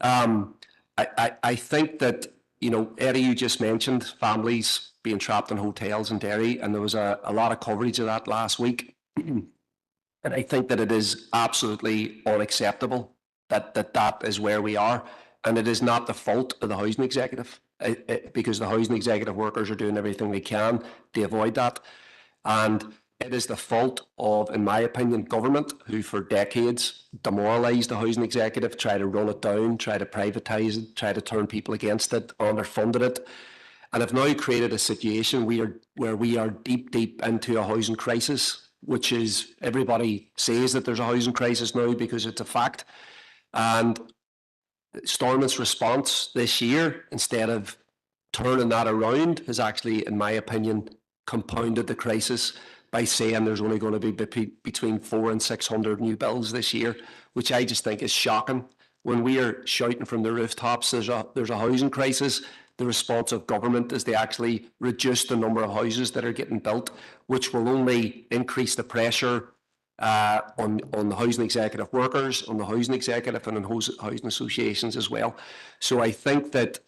I think that, Eddie, you just mentioned families being trapped in hotels in Derry, and there was a lot of coverage of that last week. And I think that it is absolutely unacceptable that is where we are. And it is not the fault of the Housing Executive, because the Housing Executive workers are doing everything they can to avoid that. And it is the fault of, in my opinion, government, who for decades demoralised the Housing Executive, try to run it down, try to privatise it, try to turn people against it, underfunded it, and have now created a situation where we are deep into a housing crisis, which is, everybody says that there's a housing crisis now because it's a fact. And Stormont's response this year, instead of turning that around, has actually, in my opinion, compounded the crisis by saying there's only going to be between 400 and 600 new builds this year, which I just think is shocking. When we are shouting from the rooftops there's a housing crisis, the response of government is they actually reduce the number of houses that are getting built, which will only increase the pressure on the Housing Executive workers, on the Housing Executive, and on housing associations as well. So I think that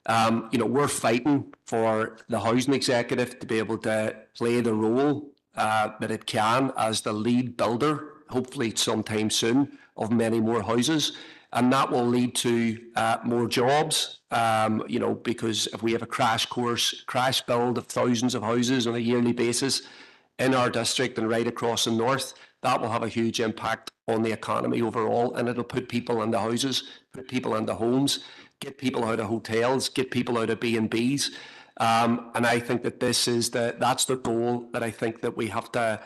we're fighting for the Housing Executive to be able to play the role that it can as the lead builder, hopefully sometime soon, of many more houses. And that will lead to more jobs, because if we have a crash build of thousands of houses on a yearly basis in our district and right across the north, that will have a huge impact on the economy overall, and it'll put people into houses, put people into homes, get people out of hotels, get people out of B&Bs. And I think that that's the goal that I think that we have to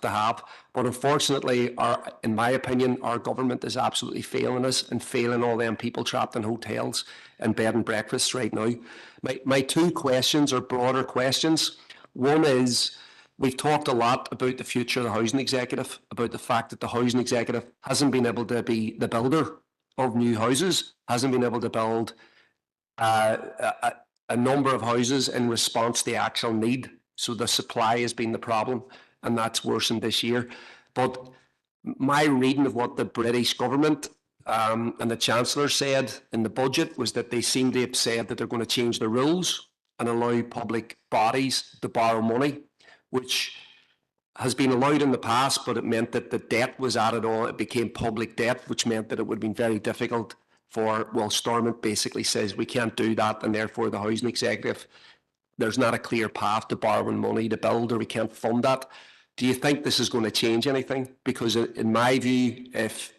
have. But unfortunately, in my opinion, our government is absolutely failing us and failing all them people trapped in hotels and bed and breakfasts right now. My 2 questions are broader questions. One is, we've talked a lot about the future of the housing executive, about the fact that the housing executive hasn't been able to be the builder of new houses, hasn't been able to build a number of houses in response to the actual need. So the supply has been the problem, and that's worsened this year. But my reading of what the British government and the Chancellor said in the budget was that they seem to have said that they're going to change the rules and allow public bodies to borrow money, which has been allowed in the past, but it meant that the debt was added on. It became public debt, which meant that it would have been very difficult for, well, Stormont basically says we can't do that, and therefore the housing executive, there's not a clear path to borrowing money to build, or we can't fund that. Do you think this is going to change anything? Because in my view, if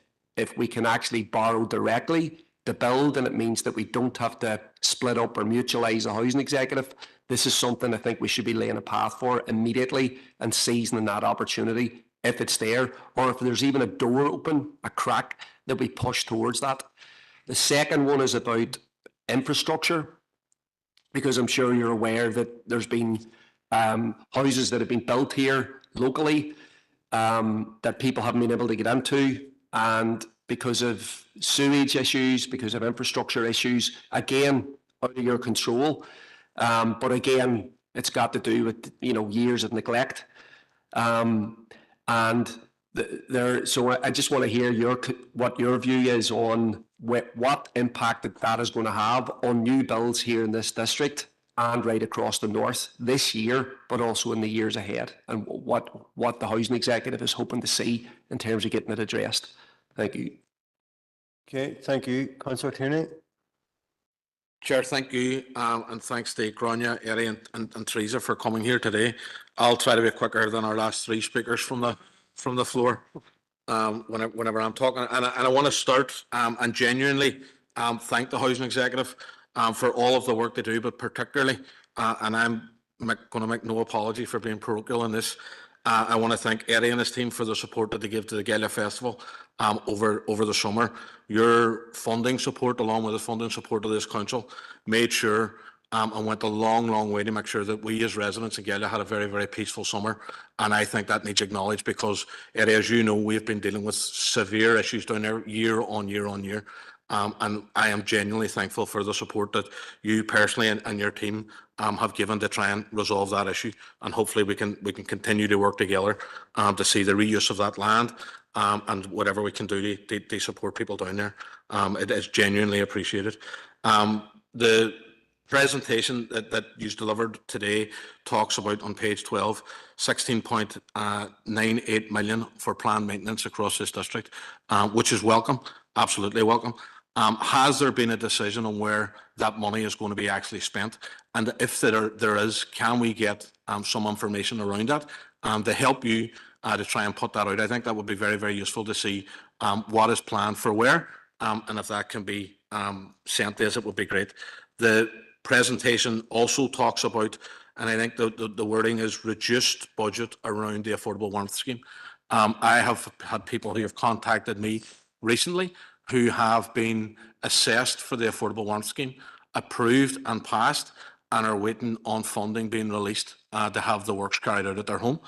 we can actually borrow directly to build, and it means that we don't have to split up or mutualise a housing executive, this is something I think we should be laying a path for immediately and seizing that opportunity if it's there, or if there's even a door open, a crack, that we push towards that. The second one is about infrastructure, because I'm sure you're aware that there's been houses that have been built here locally that people haven't been able to get into, and because of sewage issues, because of infrastructure issues, again, out of your control. But again, it's got to do with, you know, years of neglect. So I just want to hear what your view is on what impact that is going to have on new builds here in this district and right across the north this year, but also in the years ahead, and what the housing executive is hoping to see in terms of getting it addressed. Thank you. Okay, thank you. Councillor Tierney. Chair, thank you, and thanks to Grania, Eddie and Teresa for coming here today. I'll try to be quicker than our last three speakers from the floor whenever I'm talking. And I want to start and genuinely thank the housing executive for all of the work they do, but particularly, and I'm going to make no apology for being parochial in this, I want to thank Eddie and his team for the support that they give to the Galia Festival over the summer. Your funding support, along with the funding support of this council, made sure and went a long way to make sure that we as residents in Galia had a very peaceful summer. And I think that needs acknowledged because, Eddie, as you know, we've been dealing with severe issues down there year on year. And I am genuinely thankful for the support that you personally and your team have given to try and resolve that issue. And hopefully we can continue to work together to see the reuse of that land and whatever we can do to support people down there. It is genuinely appreciated. The presentation that you delivered today talks about, on page 12, 16.98 million for planned maintenance across this district, which is welcome, absolutely welcome. Has there been a decision on where that money is going to be actually spent? And if there is, can we get some information around that to help you to try and put that out? I think that would be very useful to see what is planned for where, and if that can be sent to us, it would be great. The presentation also talks about, and I think the wording is reduced budget around the affordable warmth scheme. I have had people who have contacted me recently who have been assessed for the affordable warmth scheme, approved and passed, and are waiting on funding being released to have the works carried out at their home.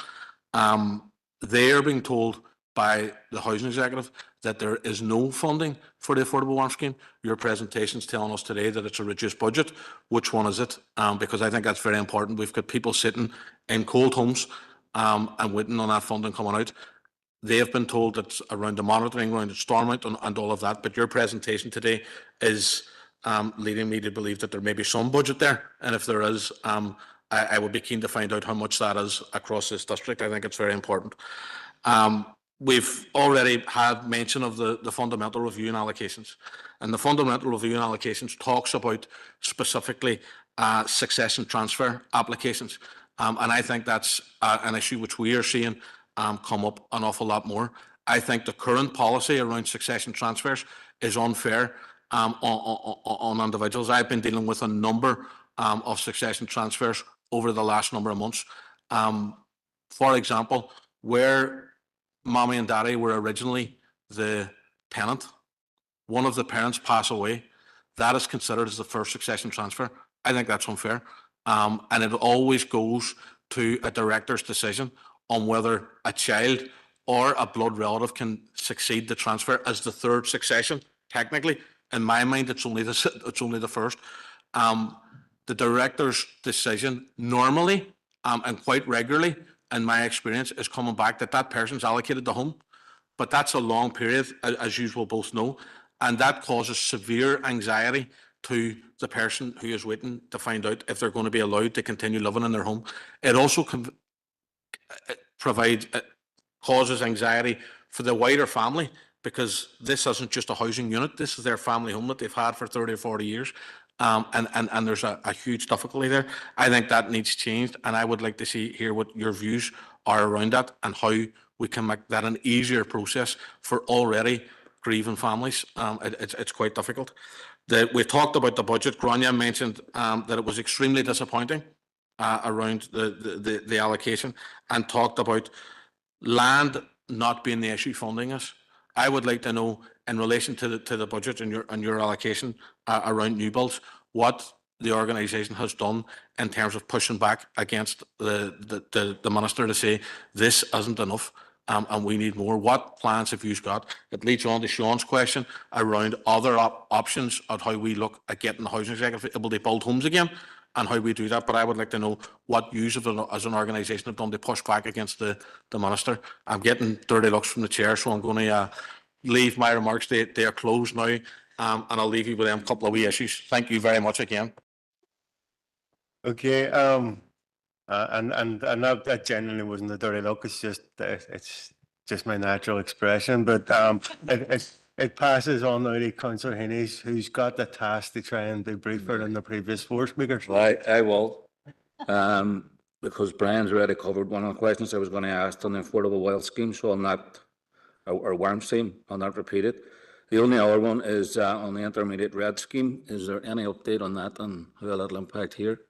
They are being told by the housing executive that there is no funding for the affordable warmth scheme. Your presentation is telling us today that it's a reduced budget. Which one is it? Because I think that's very important. We've got people sitting in cold homes and waiting on that funding coming out. They have been told that around the monitoring, around the Stormont and all of that, but your presentation today is leading me to believe that there may be some budget there. And if there is, I would be keen to find out how much that is across this district. I think it's very important. We've already had mention of the fundamental review and allocations. And the fundamental review and allocations talks about specifically succession transfer applications. And I think that's an issue which we are seeing come up an awful lot more. I think the current policy around succession transfers is unfair on individuals. I've been dealing with a number of succession transfers over the last number of months. For example, where mommy and daddy were originally the tenant, one of the parents pass away, that is considered as the first succession transfer. I think that's unfair. And it always goes to a director's decision on whether a child or a blood relative can succeed the transfer as the third succession. Technically, in my mind, it's only the first. The director's decision normally and quite regularly, in my experience, is coming back that that person's allocated the home. But that's a long period, as you will both know, and that causes severe anxiety to the person who is waiting to find out if they're going to be allowed to continue living in their home. It also causes anxiety for the wider family, because this isn't just a housing unit, this is their family home that they've had for 30 or 40 years. And there's a huge difficulty there. I think that needs changed, and I would like to hear what your views are around that and how we can make that an easier process for already grieving families. It's quite difficult. We've talked about the budget. Grania mentioned that it was extremely disappointing around the allocation, and talked about land not being the issue funding us. I would like to know, in relation to the budget and your allocation around new builds, what the organisation has done in terms of pushing back against the minister to say this isn't enough and we need more. What plans have you got? It leads on to Sean's question around other options of how we look at getting the housing executive able to build homes again and how we do that. But I would like to know what you as an organisation have done to push back against the minister. I'm getting dirty looks from the chair, so I'm going to leave my remarks. They are closed now, and I'll leave you with them couple of wee issues. Thank you very much again. Okay, and that genuinely wasn't a dirty look. It's just my natural expression. But it passes on now to Councillor Hennies, who's got the task to try and be briefer than the previous four speakers. I will, because Brian's already covered one of the questions I was going to ask on the affordable wealth scheme, so I'll not, or WARM scheme, I'll not repeat it. The only other one is on the intermediate red scheme. Is there any update on that and how that'll impact here?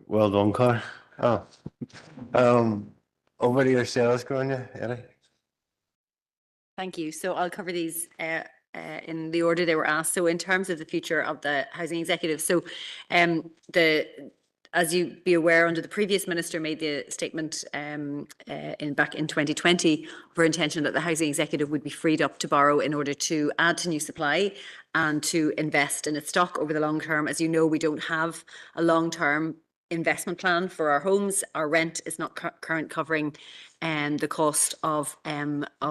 Well done, Carl. Over to yourselves, Grania. Eddie. Thank you. So I'll cover these in the order they were asked. So in terms of the future of the housing executive, so as you be aware, under the previous minister made the statement back in 2020 of her intention that the housing executive would be freed up to borrow in order to add to new supply and to invest in its stock over the long term. As you know, we don't have a long-term investment plan for our homes. Our rent is not current covering the cost of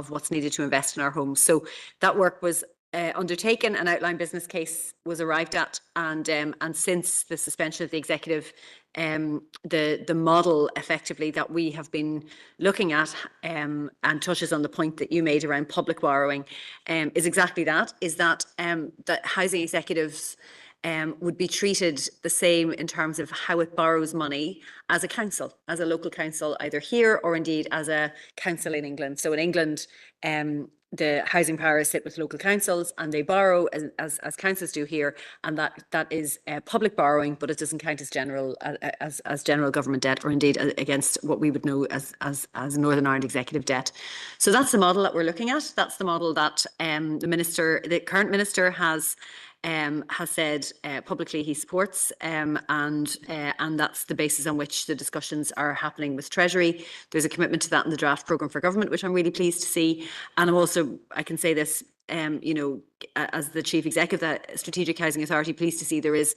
what's needed to invest in our homes. So that work was undertaken, an outline business case was arrived at, and since the suspension of the executive, the model effectively that we have been looking at and touches on the point that you made around public borrowing is exactly that, is that that housing executives would be treated the same in terms of how it borrows money as a council, as a local council, either here or indeed as a council in England. So in England, the housing powers sit with local councils and they borrow as councils do here, and that is public borrowing, but it doesn't count as general government debt, or indeed against what we would know as Northern Ireland executive debt. So that's the model that we're looking at. That's the model that the current minister has said publicly he supports, and that's the basis on which the discussions are happening with Treasury. There's a commitment to that in the draft programme for government, which I'm really pleased to see. And I'm also, I can say this, as the Chief Executive of the Strategic Housing Authority, pleased to see there is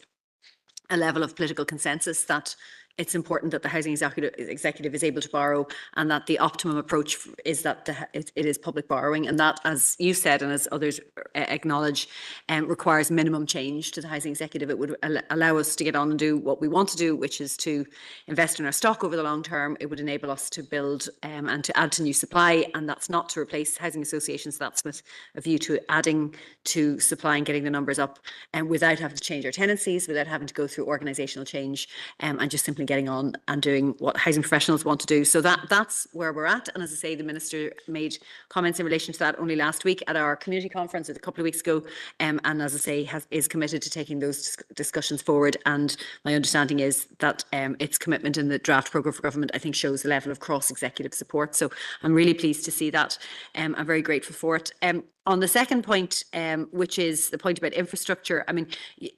a level of political consensus that it's important that the housing executive is able to borrow, and that the optimum approach is that it is public borrowing, and that, as you said and as others acknowledge, requires minimum change to the housing executive. It would allow us to get on and do what we want to do, which is to invest in our stock over the long term. It would enable us to build and to add to new supply, and that's not to replace housing associations. That's with a view to adding to supply and getting the numbers up, and without having to change our tenancies, without having to go through organisational change, and just simply getting on and doing what housing professionals want to do. So that's where we're at. And as I say, the minister made comments in relation to that only last week at our community conference a couple of weeks ago, and as I say, is committed to taking those discussions forward. And my understanding is that its commitment in the draft programme for government, I think, shows the level of cross-executive support. So I'm really pleased to see that. I'm very grateful for it. On the second point, which is the point about infrastructure, I mean,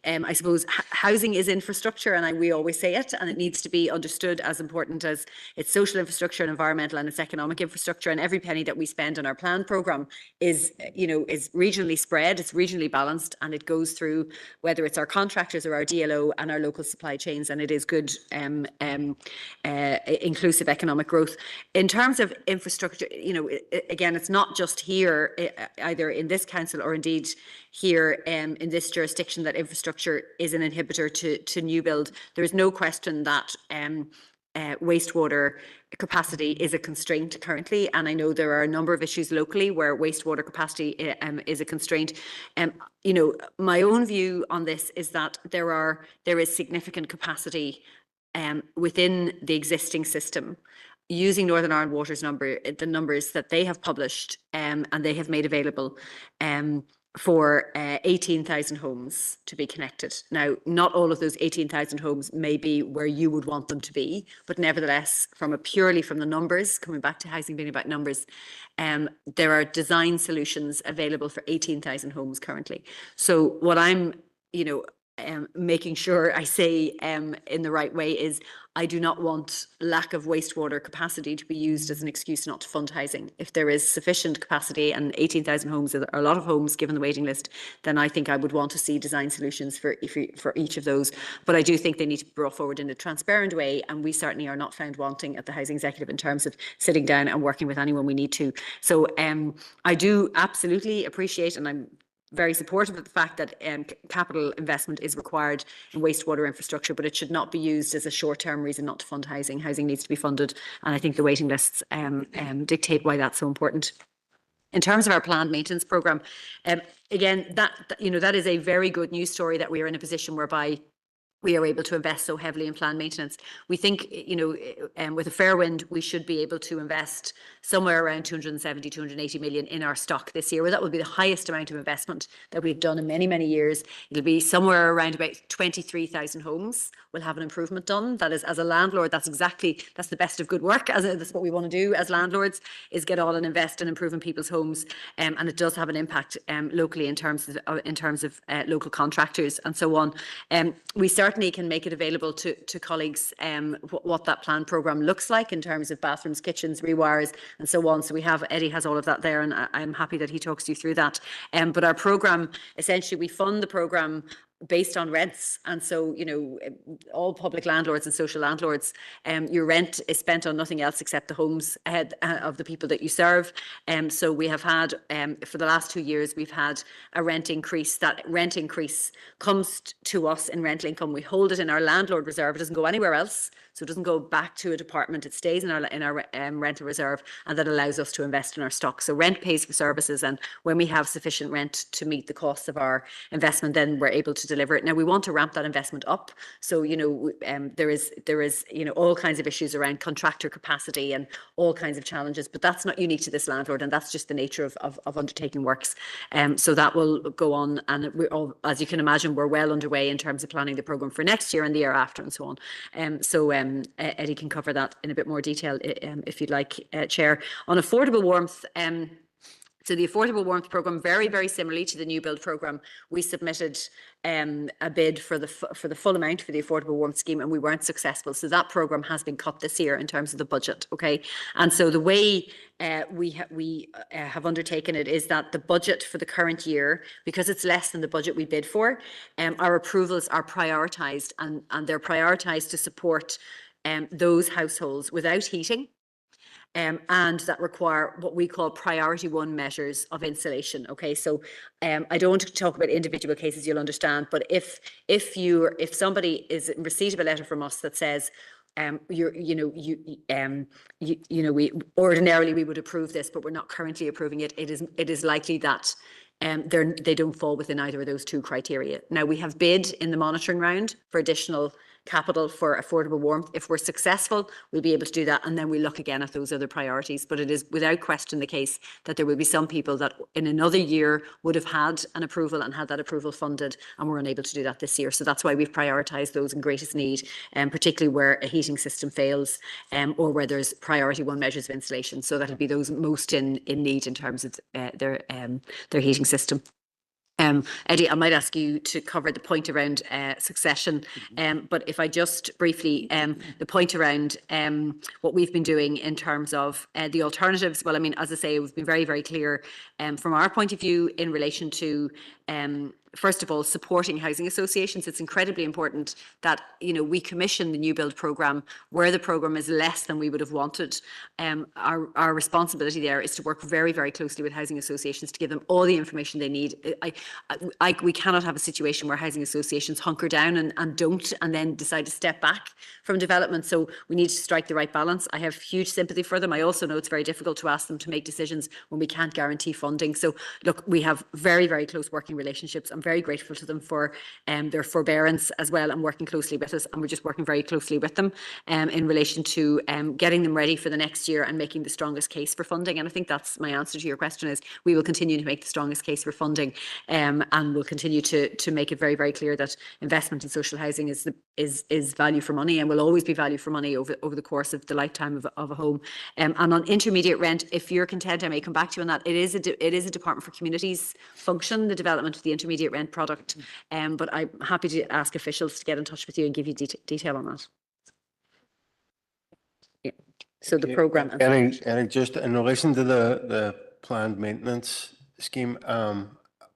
I suppose housing is infrastructure, and we always say it, and it needs to be understood as important as its social infrastructure and environmental and its economic infrastructure. And every penny that we spend on our plan programme is, is regionally spread, it's regionally balanced, and it goes through whether it's our contractors or our DLO and our local supply chains, and it is good inclusive economic growth. In terms of infrastructure, again, it's not just here, either in this council or indeed here in this jurisdiction, that infrastructure is an inhibitor to new build. There is no question that wastewater capacity is a constraint currently, and I know there are a number of issues locally where wastewater capacity is a constraint. My own view on this is that there is significant capacity within the existing system. Using Northern Ireland Water's the numbers that they have published and they have made available for 18,000 homes to be connected. Now, not all of those 18,000 homes may be where you would want them to be, but nevertheless, purely from the numbers, coming back to housing being about numbers, there are design solutions available for 18,000 homes currently. So what I'm, making sure I say in the right way is I do not want lack of wastewater capacity to be used as an excuse not to fund housing. If there is sufficient capacity, and 18,000 homes are a lot of homes given the waiting list, then I think I would want to see design solutions for each of those. But I do think they need to be brought forward in a transparent way, and we certainly are not found wanting at the Housing Executive in terms of sitting down and working with anyone we need to. So I do absolutely appreciate, and I'm very supportive of the fact that capital investment is required in wastewater infrastructure, but it should not be used as a short-term reason not to fund housing. Housing needs to be funded, and I think the waiting lists dictate why that's so important. In terms of our planned maintenance programme, again, that is a very good news story that we are in a position whereby we are able to invest so heavily in planned maintenance. We think, with a fair wind, we should be able to invest somewhere around 270, 280 million in our stock this year. Well, that will be the highest amount of investment that we've done in many, many years. It'll be somewhere around about 23,000 homes will have an improvement done. That is, as a landlord, that's the best of good work. That's what we want to do as landlords, is get on and invest and improve in people's homes. And it does have an impact locally in terms of local contractors and so on. We certainly can make it available to colleagues what that plan programme looks like in terms of bathrooms, kitchens, rewires and so on. So Eddie has all of that there, and I'm happy that he talks you through that. But our programme, essentially we fund the programme based on rents, and so all public landlords and social landlords, your rent is spent on nothing else except the homes of the people that you serve. So we have had for the last 2 years we've had a rent increase. That rent increase comes to us in rental income. We hold it in our landlord reserve. It doesn't go anywhere else, so it doesn't go back to a department. It stays in our rental reserve, and that allows us to invest in our stock. So rent pays for services, and when we have sufficient rent to meet the costs of our investment, then we're able to deliver it. Now we want to ramp that investment up. So there is all kinds of issues around contractor capacity and all kinds of challenges, but that's not unique to this landlord, and that's just the nature of undertaking works. So that will go on, and as you can imagine, we're well underway in terms of planning the programme for next year and the year after and so on. So Eddie can cover that in a bit more detail if you'd like, Chair. On affordable warmth, so the affordable warmth programme, very, very similarly to the new build programme, we submitted a bid for the full amount for the affordable warmth scheme, and we weren't successful. So that programme has been cut this year in terms of the budget. Okay, and so the way we have undertaken it is that the budget for the current year, because it's less than the budget we bid for, our approvals are prioritised, and they're prioritised to support those households without heating. And that require what we call priority one measures of insulation. Okay, so I don't want to talk about individual cases, you'll understand, but if somebody is in receipt of a letter from us that says we ordinarily we would approve this, but we're not currently approving it, it is likely that they don't fall within either of those two criteria. Now, we have bid in the monitoring round for additional capital for affordable warmth. If we're successful, we'll be able to do that, and then we look again at those other priorities. But it is without question the case that there will be some people that in another year would have had an approval and had that approval funded, and we're unable to do that this year. So that's why we've prioritised those in greatest need, particularly where a heating system fails, or where there's priority one measures of installation. So that'll be those most in need in terms of their heating system. Eddie, I might ask you to cover the point around succession, but if I just briefly, the point around what we've been doing in terms of the alternatives. Well, I mean, as I say, we've been very, very clear from our point of view in relation to first of all, supporting housing associations. It's incredibly important that, you know, we commission the new build programme where the programme is less than we would have wanted. Our responsibility there is to work very, very closely with housing associations to give them all the information they need. We cannot have a situation where housing associations hunker down and don't, and then decide to step back from development. So we need to strike the right balance. I have huge sympathy for them. I also know it's very difficult to ask them to make decisions when we can't guarantee funding. So look, we have very, very close working relationships. I'm very grateful to them for their forbearance as well, and working closely with us. And we're just working very closely with them in relation to getting them ready for the next year and making the strongest case for funding. And I think that's my answer to your question, is we will continue to make the strongest case for funding, and we'll continue to make it very, very clear that investment in social housing is value for money, and will always be value for money over the course of the lifetime of a home. And on intermediate rent, if you're content, I may come back to you on that. It is a Department for Communities function, the development of the intermediate rent product, but I'm happy to ask officials to get in touch with you and give you detail on that. Yeah. So the programme. And just in relation to the planned maintenance scheme,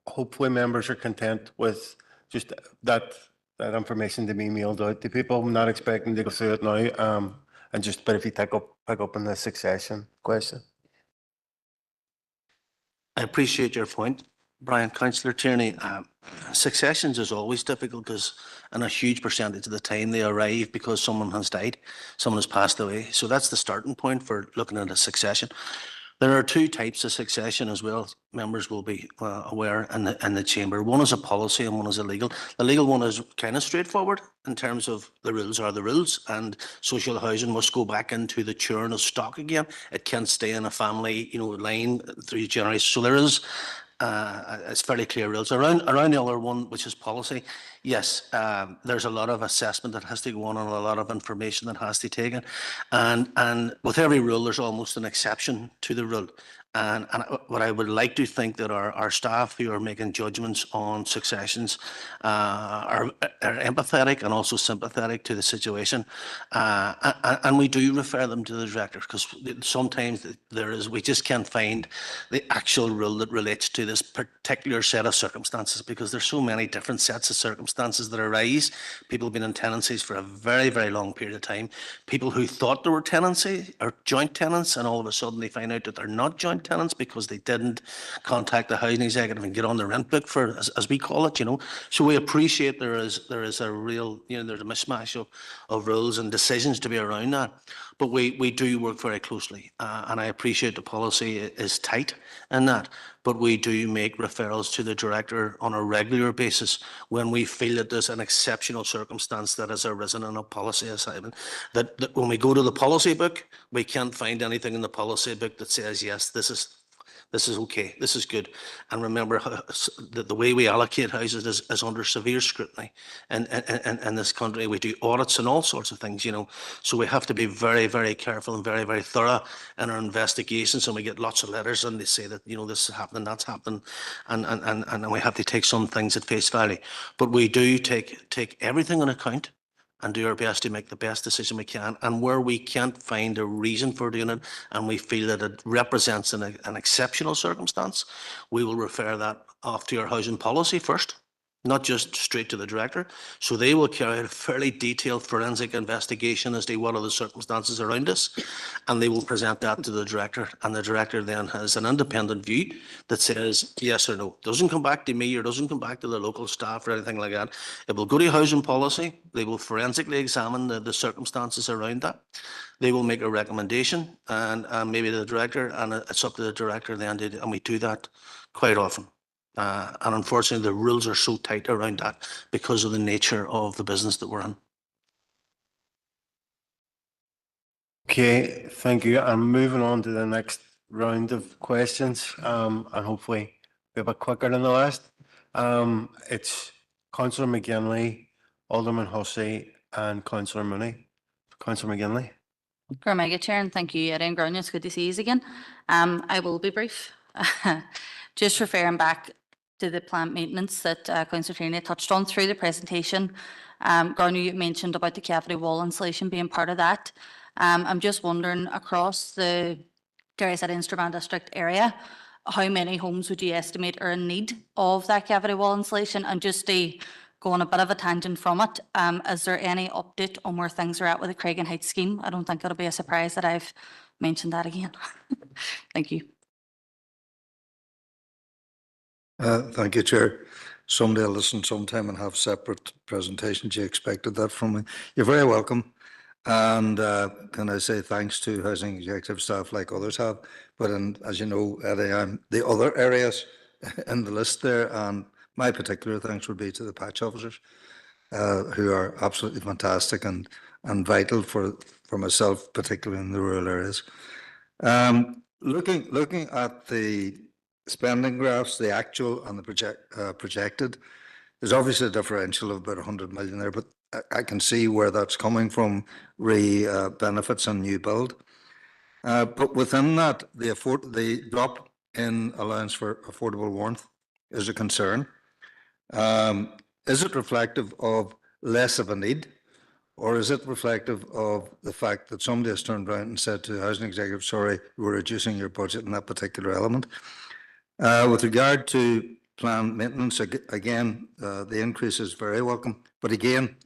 hopefully members are content with just that information to be emailed out to people. I'm not expecting to go through it now. And just, but if you pick up on the succession question. I appreciate your point, Brian. Councillor Tierney, successions is always difficult because in a huge percentage of the time they arrive because someone has died, someone has passed away. So that's the starting point for looking at a succession. There are two types of succession as well. Members will be aware in the chamber. One is a policy and one is a legal. The legal one is kind of straightforward in terms of the rules are the rules, and social housing must go back into the churn of stock again. It can't stay in a family, line through generations. So there is it's fairly clear rules around the other one, which is policy. Yes, there's a lot of assessment that has to go on and a lot of information that has to be taken, and with every rule there's almost an exception to the rule. And what I would like to think that our staff who are making judgments on successions are empathetic and also sympathetic to the situation, and we do refer them to the director, because sometimes we just can't find the actual rule that relates to this particular set of circumstances, because there's so many different sets of circumstances that arise. People have been in tenancies for a very, very long period of time. People who thought there were tenancy or joint tenants, and all of a sudden they find out that they're not joint tenants because they didn't contact the housing executive and get on the rent book, for as we call it. So we appreciate there is a real, there's a mismatch of rules and decisions to be around that, but we do work very closely, and I appreciate the policy is tight in that, but we do make referrals to the director on a regular basis when we feel that there's an exceptional circumstance that has arisen in a policy assignment. That when we go to the policy book, we can't find anything in the policy book that says, yes, this is okay, this is good. And remember, the way we allocate houses is under severe scrutiny. And in this country, we do audits and all sorts of things, So we have to be very, very careful and very, very thorough in our investigations. And we get lots of letters and they say that, this is happening, that's happening. And we have to take some things at face value. But we do take everything on account and do our best to make the best decision we can. And where we can't find a reason for doing it, and we feel that it represents an exceptional circumstance, we will refer that off to our housing policy first, not just straight to the director. So they will carry out a fairly detailed forensic investigation as to what are the circumstances around us, and they will present that to the director, and the director then has an independent view that says yes or no. Doesn't come back to me or doesn't come back to the local staff or anything like that. It will go to housing policy. They will forensically examine the circumstances around that. They will make a recommendation, and maybe the director, and it's up to the director then to, and we do that quite often. And unfortunately, the rules are so tight around that because of the nature of the business that we're in. Okay, thank you. I'm moving on to the next round of questions, and hopefully be a bit quicker than the last. It's Councillor McGinley, Alderman Hussey, and Councillor Mooney. Councillor McGinley. Mega Chair, and thank you, Eddie and Grania. It's good to see you again. I will be brief. Just referring back to the plant maintenance that Councillor Tierney touched on through the presentation. Grania, you mentioned about the cavity wall insulation being part of that. I'm just wondering, across the Instravan district area, how many homes would you estimate are in need of that cavity wall insulation? And just to go on a bit of a tangent from it, is there any update on where things are at with the Craigan Heights scheme? I don't think it'll be a surprise that I've mentioned that again. Thank you. Thank you, Chair. Someday I'll listen sometime and have separate presentations. You expected that from me. You're very welcome. And can I say thanks to housing executive staff like others have. But as you know, Eddie, I'm the other areas in the list there. And my particular thanks would be to the patch officers who are absolutely fantastic and vital for myself, particularly in the rural areas. Looking at the spending graphs, the actual and the projected, there's obviously a differential of about 100 million there, but I can see where that's coming from, benefits and new build. But within that, the drop in allowance for affordable warmth is a concern. Is it reflective of less of a need, or is it reflective of the fact that somebody has turned around and said to the housing executive, sorry, we're reducing your budget in that particular element? With regard to planned maintenance, again, the increase is very welcome. But again,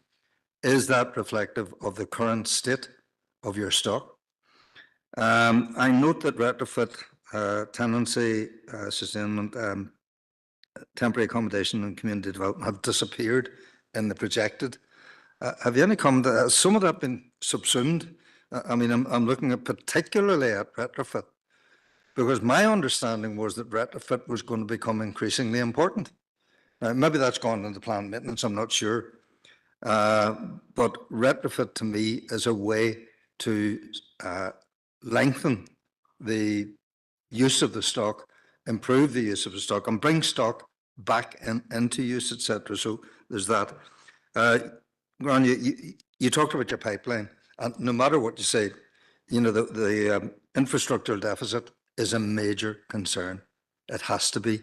is that reflective of the current state of your stock? I note that retrofit, tenancy, sustainment, temporary accommodation and community development have disappeared in the projected. Have you any comment? Has some of that been subsumed? I mean, I'm looking at particularly at retrofit, because my understanding was that retrofit was going to become increasingly important. Now, maybe that's gone into planned maintenance, I'm not sure. But retrofit to me is a way to lengthen the use of the stock, improve the use of the stock, and bring stock back into use, etc. So there's that. Ron, you talked about your pipeline, and no matter what you say, you know, the infrastructural deficit is a major concern. It has to be.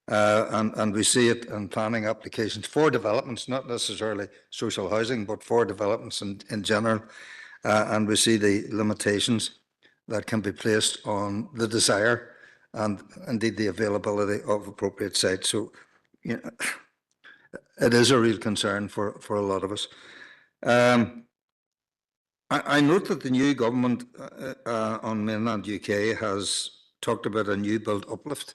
And we see it in planning applications for developments, not necessarily social housing, but for developments in general. And we see the limitations that can be placed on the desire and indeed the availability of appropriate sites. So, you know, it is a real concern for a lot of us. I note that the new government on mainland UK has talked about a new build uplift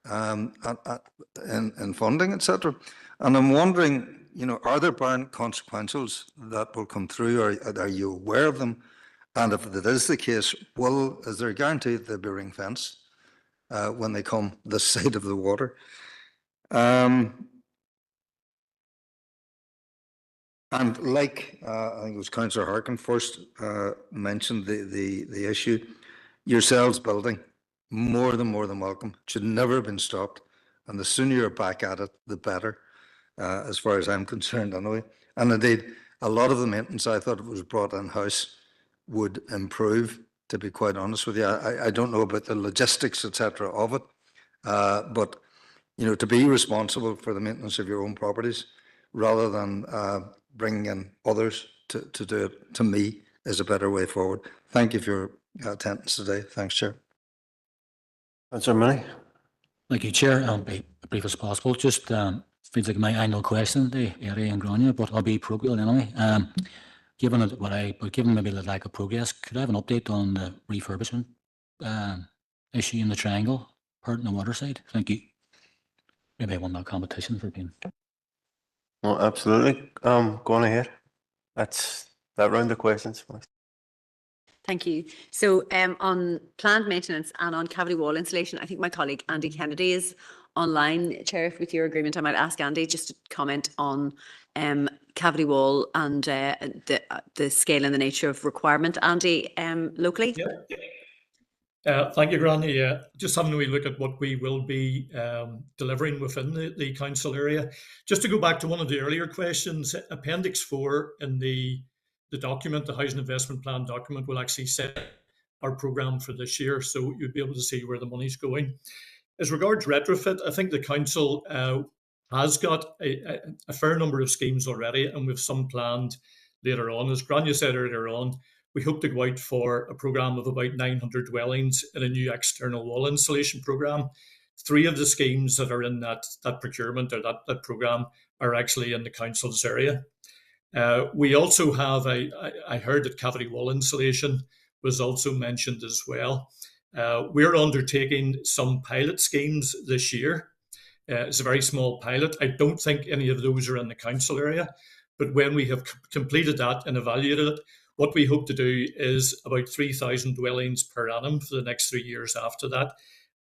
in funding, etc. And I'm wondering, you know, are there apparent consequences that will come through, or are you aware of them? And if that is the case, is there a guarantee that they'll be ring fenced when they come this side of the water? And like I think it was Councillor Harkin first mentioned the issue, yourselves building, more than welcome. It should never have been stopped. And the sooner you're back at it, the better, as far as I'm concerned anyway. And indeed, a lot of the maintenance, I thought it was brought in-house, would improve, to be quite honest with you. I don't know about the logistics, etc. of it, but, you know, to be responsible for the maintenance of your own properties, rather than bringing in others to do it, to me, is a better way forward. Thank you for your attendance today. Thanks, Chair. Councillor Mooney. Thank you, Chair. I'll be as brief as possible. Just feels like my annual question today, Eddie and Grania, but I'll be parochial anyway. Given maybe the lack of progress, could I have an update on the refurbishment issue in the Triangle part in the water side? Thank you. Maybe I won that competition for being. Well, absolutely. Go on ahead. That's that round of questions. Thank you. So on planned maintenance and on cavity wall insulation, I think my colleague Andy Kennedy is online. Chair, with your agreement, I might ask Andy just to comment on cavity wall and the scale and the nature of requirement, Andy, locally? Thank you, Gráinne. Yeah, just having a wee look at what we will be delivering within the council area. Just to go back to one of the earlier questions, Appendix 4 in the document, the Housing Investment Plan document, will actually set our programme for this year, so you'd be able to see where the money's going. As regards retrofit, I think the council has got a fair number of schemes already, and we've some planned later on. As Gráinne said earlier on, we hope to go out for a programme of about 900 dwellings in a new external wall insulation programme. 3 of the schemes that are in that procurement or that programme are actually in the council's area. We also have, I heard that cavity wall insulation was also mentioned as well. We're undertaking some pilot schemes this year. It's a very small pilot. I don't think any of those are in the council area, but when we have completed that and evaluated it, what we hope to do is about 3,000 dwellings per annum for the next 3 years after that.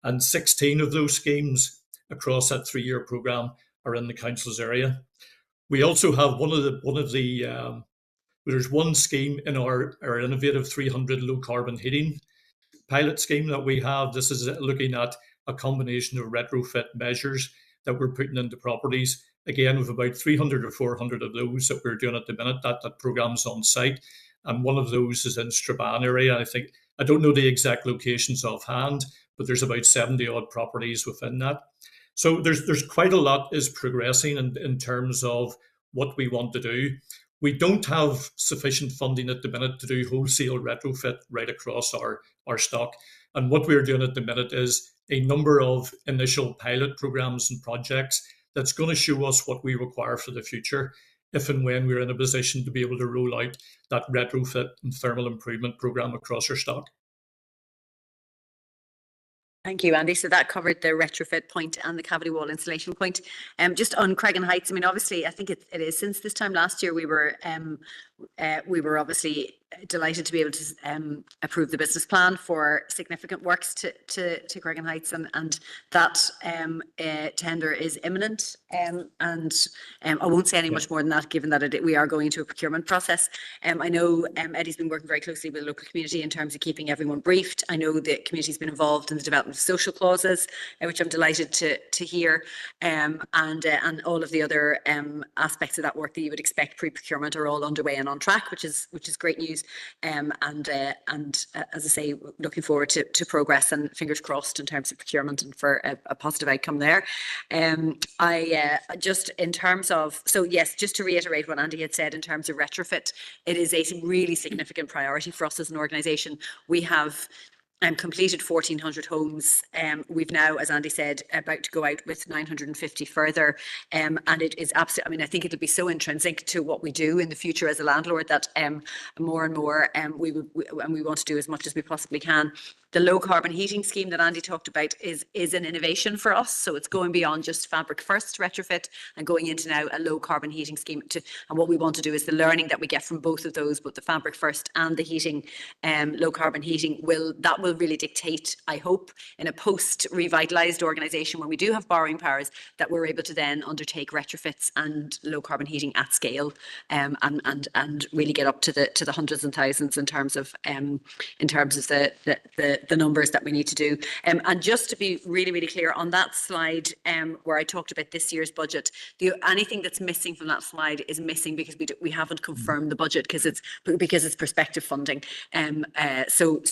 And 16 of those schemes across that 3-year programme are in the council's area. We also have there's one scheme in our innovative 300 low carbon heating pilot scheme that we have. This is looking at a combination of retrofit measures that we're putting into properties. Again, with about 300 or 400 of those that we're doing at the minute, that programme's on site. And one of those is in Strabane area. I don't know the exact locations offhand, but there's about 70 odd properties within that. So there's quite a lot is progressing in terms of what we want to do. We don't have sufficient funding at the minute to do wholesale retrofit right across our stock. And what we're doing at the minute is a number of initial pilot programs and projects that's going to show us what we require for the future, if and when we're in a position to be able to roll out that retrofit and thermal improvement program across our stock. Thank you, Andy. So that covered the retrofit point and the cavity wall insulation point. Just on Craigan Heights, I mean, obviously, I think it is since this time last year we were obviously delighted to be able to approve the business plan for significant works to Craigan Heights, and that tender is imminent. And I won't say any much more than that, given that we are going to a procurement process. I know Eddie's been working very closely with the local community in terms of keeping everyone briefed. I know the community's been involved in the development of social clauses, which I'm delighted to hear, and all of the other aspects of that work that you would expect pre-procurement are all underway and on track, which is great news. And as I say, looking forward to progress and fingers crossed in terms of procurement and for a positive outcome there. Just in terms of, so yes, just to reiterate what Andy had said in terms of retrofit, it is a really significant priority for us as an organisation. We have completed 1,400 homes. We've now, as Andy said, about to go out with 950 further. And it is absolutely, I mean, I think it'll be so intrinsic to what we do in the future as a landlord that more and more we want to do as much as we possibly can. The low carbon heating scheme that Andy talked about is an innovation for us. So it's going beyond just Fabric First retrofit and going into now a low carbon heating scheme. And what we want to do is the learning that we get from both of those, both the Fabric First and the heating, low carbon heating, will really dictate, I hope, in a post revitalized organisation when we do have borrowing powers, that we're able to then undertake retrofits and low carbon heating at scale, and really get up to the hundreds and thousands in terms of the numbers that we need to do. And just to be really, really clear on that slide where I talked about this year's budget, anything that's missing from that slide is missing because we haven't confirmed the budget because it's prospective funding. So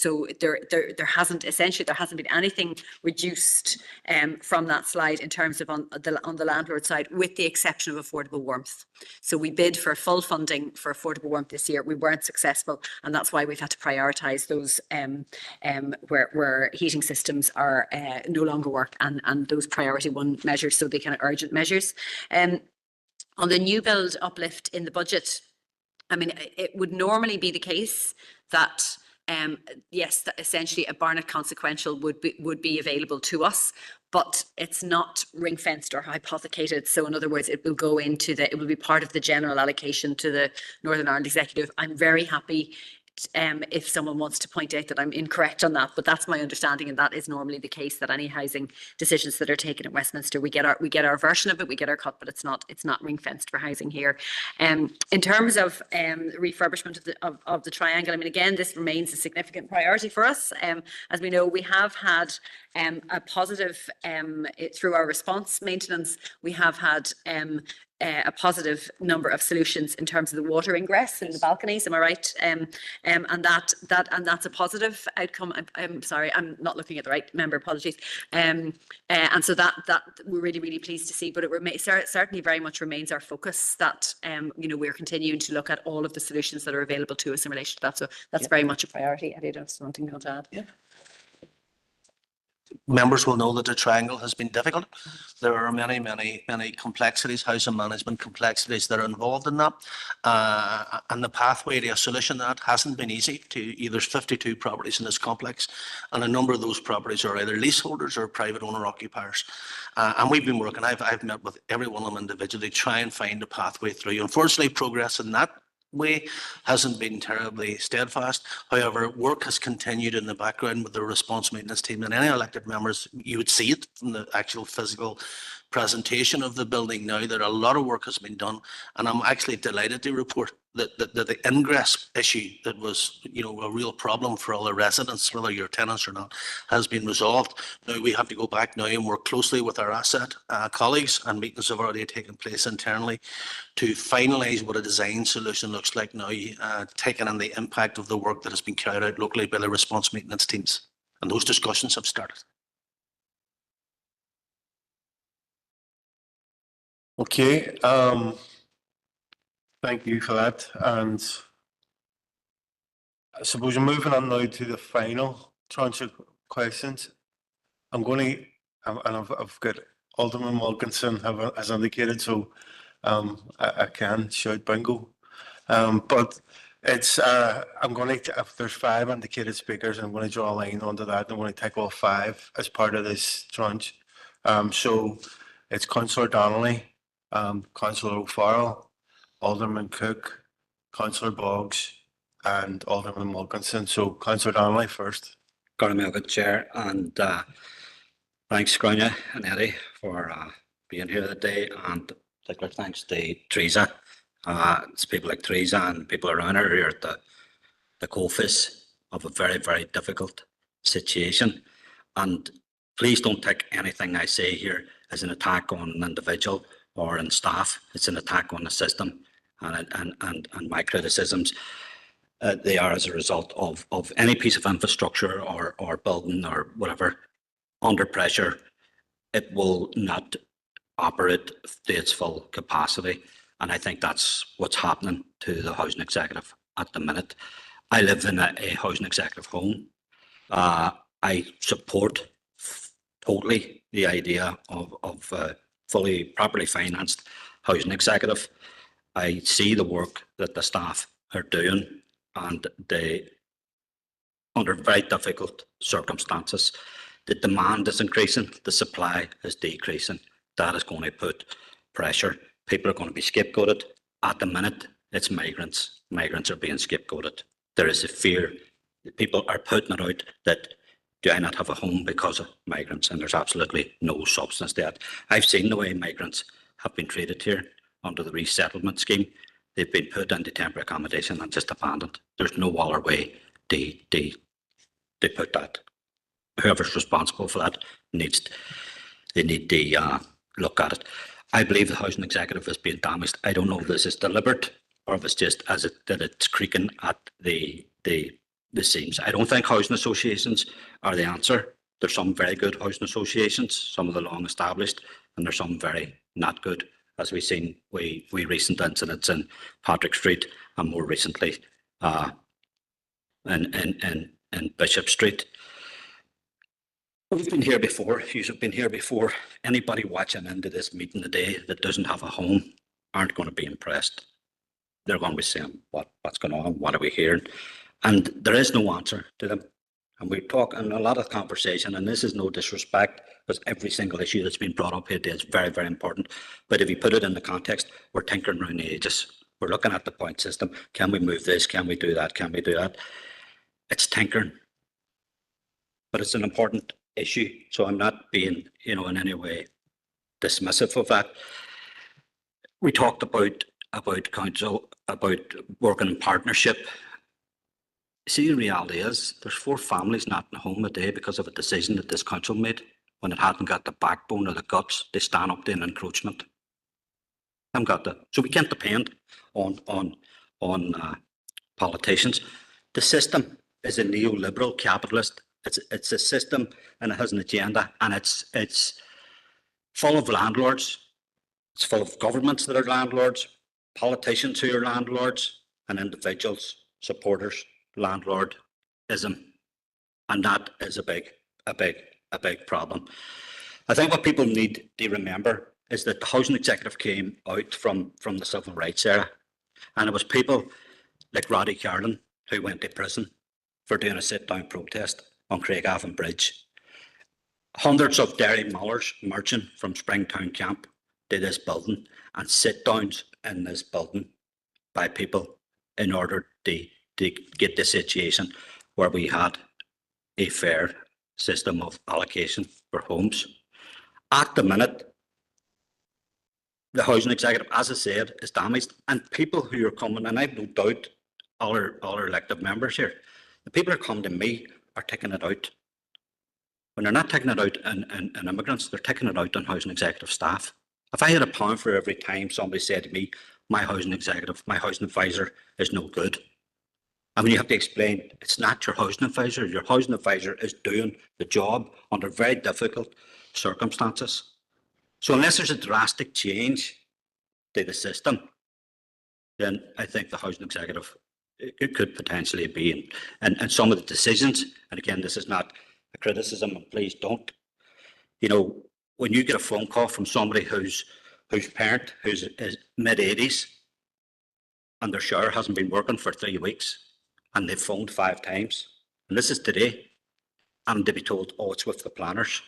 there hasn't been anything reduced from that slide in terms of on the landlord side, with the exception of affordable warmth. So we bid for full funding for affordable warmth this year. We weren't successful, and that's why we've had to prioritise those where heating systems are no longer work, and those priority 1 measures, so the kind of urgent measures. On the new build uplift in the budget, I mean, it would normally be the case that yes, that essentially a Barnett consequential would be available to us, but it's not ring fenced or hypothecated. So in other words, it will be part of the general allocation to the Northern Ireland Executive. I'm very happy if someone wants to point out that I'm incorrect on that, but that's my understanding, and that is normally the case, that any housing decisions that are taken at Westminster, we get our version of it, we get our cut, but it's not ring fenced for housing here. In terms of refurbishment of the triangle, I mean, again, this remains a significant priority for us. As we know, we have had a positive through our response maintenance. We have had a positive number of solutions in terms of the water ingress in the balconies. Am I right? And that's a positive outcome. I'm sorry, I'm not looking at the right member. Apologies. And so that we're really pleased to see. But it certainly very much remains our focus that we're continuing to look at all of the solutions that are available to us in relation to that. So that's very much a priority. Eddie, that's something you want to add. Yeah. Members will know that the triangle has been difficult. There are many complexities, housing management complexities that are involved in that. And the pathway to a solution to that hasn't been easy. There's 52 properties in this complex, and a number of those properties are either leaseholders or private owner occupiers. And we've been working, I've met with every one of them individually to try and find a pathway through. Unfortunately, progress in that way hasn't been terribly steadfast. However, work has continued in the background with the response maintenance team, and any elected members, you would see it from the actual physical presentation of the building now that a lot of work has been done. And I'm actually delighted to report that the ingress issue that was a real problem for all the residents, whether you're tenants or not, has been resolved. Now we have to go back now and work closely with our asset colleagues, and meetings have already taken place internally to finalise what a design solution looks like now, taking in the impact of the work that has been carried out locally by the response maintenance teams. And those discussions have started. Okay, thank you for that. And I suppose moving on now to the final tranche of questions. I'm going to, and I've got Alderman Wilkinson has indicated, so I can shout bingo. But it's, I'm going to, if there's 5 indicated speakers, I'm going to draw a line onto that. I'm going to take all 5 as part of this tranche. So it's Councillor Donnelly, Councillor O'Farrell, Alderman Cook, Councillor Boggs, and Alderman Wilkinson. So Councillor Donnelly first. Good Chair, and thanks Grania and Eddie for being here today, and particular thanks to Teresa. It's people like Teresa and people around her here at the coalface of a very difficult situation. And please don't take anything I say here as an attack on an individual or on staff. It's an attack on the system, and my criticisms, they are as a result of any piece of infrastructure or building or whatever under pressure. It will not operate to its full capacity, and I think that's what's happening to the housing executive at the minute. I live in a housing executive home. I support totally the idea of fully properly financed housing executive. I see the work that the staff are doing, and they, under very difficult circumstances, the demand is increasing, the supply is decreasing. That is going to put pressure. People are going to be scapegoated. At the minute, it's migrants. Migrants are being scapegoated. There is a fear. People are putting it out that, do I not have a home because of migrants? And there's absolutely no substance to that. I've seen the way migrants have been treated here under the resettlement scheme. They've been put into temporary accommodation and just abandoned. There's no other way to put that. Whoever's responsible for that they need to look at it. I believe the housing executive is being damaged. I don't know if this is deliberate or if it's just that it's creaking at the seams. I don't think housing associations are the answer. There's some very good housing associations, some of the long established, and there's some very not good, as we've seen we recent incidents in Patrick Street and more recently in Bishop Street. We've been here before. You've been here before. Anybody watching into this meeting today that doesn't have a home aren't going to be impressed. They're going to be saying, what's going on? What are we hearing? And there is no answer to them. And we talk in a lot of conversation, and this is no disrespect, because every single issue that's been brought up here today is very important. But if you put it in the context, we're tinkering around the edges. We're looking at the point system. Can we move this? Can we do that? Can we do that? It's tinkering, but it's an important issue. So I'm not being, in any way dismissive of that. We talked about council, about working in partnership. See, the reality is there's 4 families not in home a day because of a decision that this council made when it hadn't got the backbone or the guts to stand up to an encroachment. Haven't got that. So we can't depend on politicians. The system is a neoliberal capitalist. It's a system and it has an agenda, and it's full of landlords. It's full of governments that are landlords, politicians who are landlords, and individuals, supporters, landlordism. And that is a big problem. I think what people need to remember is that the housing executive came out from the civil rights era, and it was people like Roddy Carlin who went to prison for doing a sit-down protest on Craigavon Bridge. Hundreds of Derry Mullers marching from Springtown Camp to this building, and sit-downs in this building by people in order to get the situation where we had a fair system of allocation for homes. At the minute, the housing executive, as I said, is damaged, and people who are coming, and I've no doubt all our elected members here, the people who are coming to me are taking it out. When they're not taking it out in immigrants, they're taking it out on housing executive staff. If I had a pound for every time somebody said to me, my housing executive, my housing advisor is no good, I mean, you have to explain, it's not your housing advisor. Your housing advisor is doing the job under very difficult circumstances. So unless there's a drastic change to the system, then I think the housing executive, it could potentially be and some of the decisions, and again, this is not a criticism, and please don't, when you get a phone call from somebody whose parent who's mid-80s and their shower hasn't been working for 3 weeks, and they've phoned 5 times, and this is today, and to be told, oh, it's with the planners.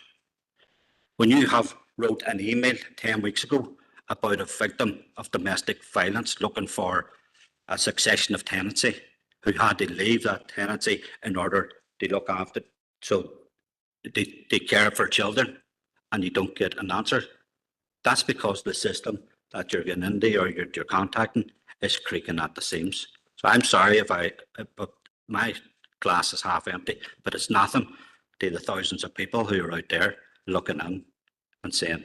When you have wrote an email 10 weeks ago about a victim of domestic violence looking for a succession of tenancy, who had to leave that tenancy in order to look after, so they care for children, and you don't get an answer, that's because the system that you're getting into or you're contacting is creaking at the seams. So I'm sorry but my glass is half empty, but it's nothing to the thousands of people who are out there looking in and saying,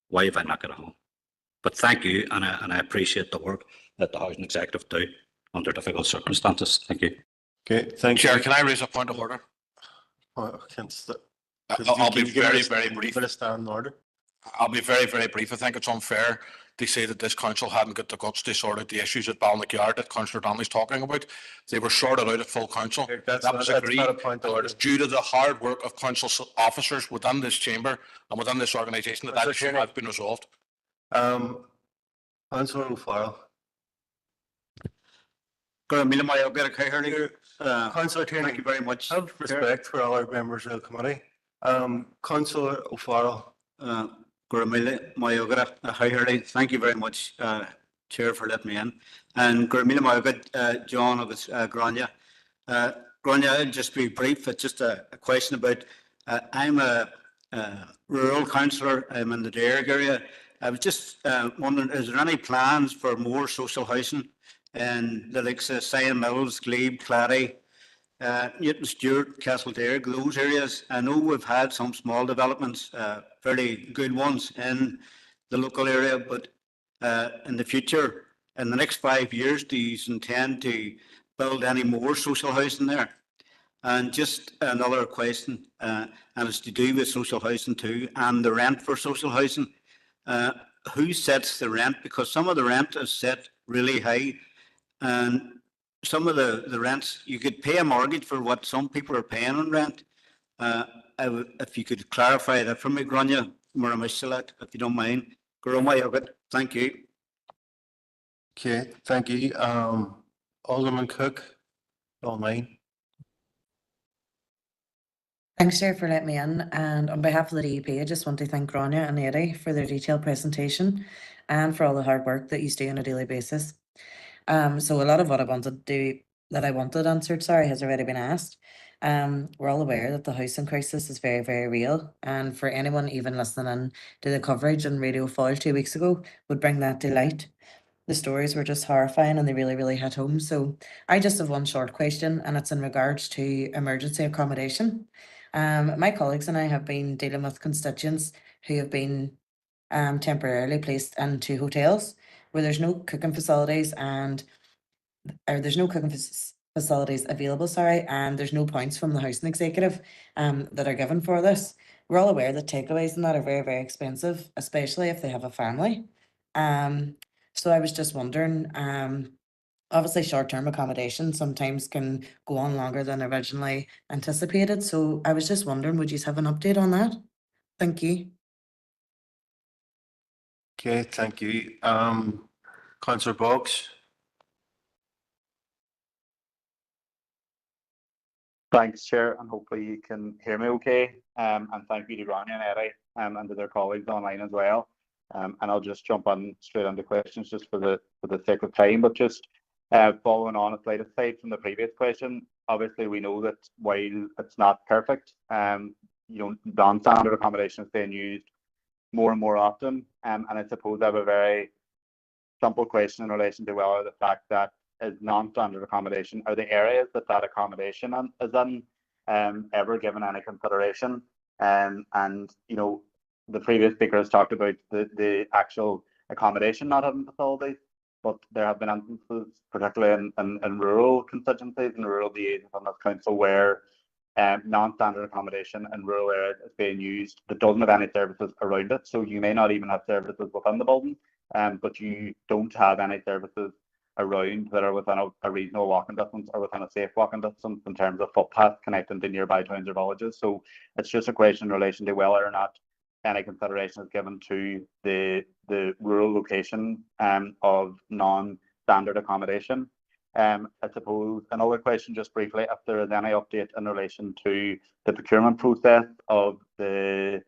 why have I not got a home? But thank you, and I appreciate the work that the housing executive do under difficult circumstances. Thank you. Okay, thank you. Chair, can I raise a point of order? I'll be very, very brief. I'll be very, very brief. I think it's unfair to say that this council hadn't got the guts to sort out the issues at Balnakyard that Councillor Donnelly's talking about. They were sorted out at full council. That was agreed. It's due to the hard work of council officers within this chamber and within this organisation that issue has been resolved. Councillor O'Farrell. Councillor Tierney, thank you very much. Have respect for all our members of the committee. Councillor O'Farrell. Thank you very much, Chair, for letting me in. And John of Grania. Grania, I'll just be brief. It's just a question about, I'm a rural councillor. I'm in the Derry area. I was just wondering, is there any plans for more social housing in the likes of Sion Mills, Glebe, Clary, Newton Stewart, Castledare, those areas? I know we've had some small developments, fairly good ones in the local area, but in the future, in the next 5 years, do you intend to build any more social housing there? And just another question, and it's to do with social housing too, and the rent for social housing. Who sets the rent? Because some of the rent is set really high, and some of the rents, you could pay a mortgage for what some people are paying on rent. If you could clarify that for me, Grania, if you don't mind. Thank you. Okay, thank you. Alderman Cook, don't mind. Thanks, Chair, for letting me in. And on behalf of the DEP, I just want to thank Grania and Eddie for their detailed presentation and for all the hard work that you do on a daily basis. So a lot of what I wanted to do, that I wanted answered, sorry, has already been asked. We're all aware that the housing crisis is very, very real. And for anyone even listening in to the coverage on Radio Foil 2 weeks ago would bring that to light. The stories were just horrifying and they really, really hit home. So I just have one short question, and it's in regards to emergency accommodation. My colleagues and I have been dealing with constituents who have been temporarily placed into hotels where there's no cooking facilities facilities available, sorry, and there's no points from the housing executive that are given for this. We're all aware that takeaways and that are very, very expensive, especially if they have a family. So I was just wondering, obviously short-term accommodation sometimes can go on longer than originally anticipated. So I was just wondering, would you have an update on that? Thank you. Okay, thank you. Councillor Boggs. Thanks, Chair, and hopefully you can hear me okay. And thank you to Grania and Eddie and to their colleagues online as well. And I'll just jump on straight into questions just for the sake of time. But just following on a slight aside from the previous question, obviously we know that while it's not perfect, non-standard accommodation is being used more and more often. And I suppose I have a very simple question in relation to whether the fact that is non-standard accommodation, are the areas that accommodation is in ever given any consideration? And the previous speaker has talked about the actual accommodation not having facilities, but there have been instances, particularly in rural constituencies and rural DAs on this council, where non-standard accommodation in rural areas is being used that doesn't have any services around it. So you may not even have services within the building, but you don't have any services around that are within a reasonable walking distance or within a safe walking distance in terms of footpaths connecting to nearby towns or villages. So it's just a question in relation to whether or not any consideration is given to the rural location of non-standard accommodation. I suppose another question just briefly, if there is any update in relation to the procurement process of the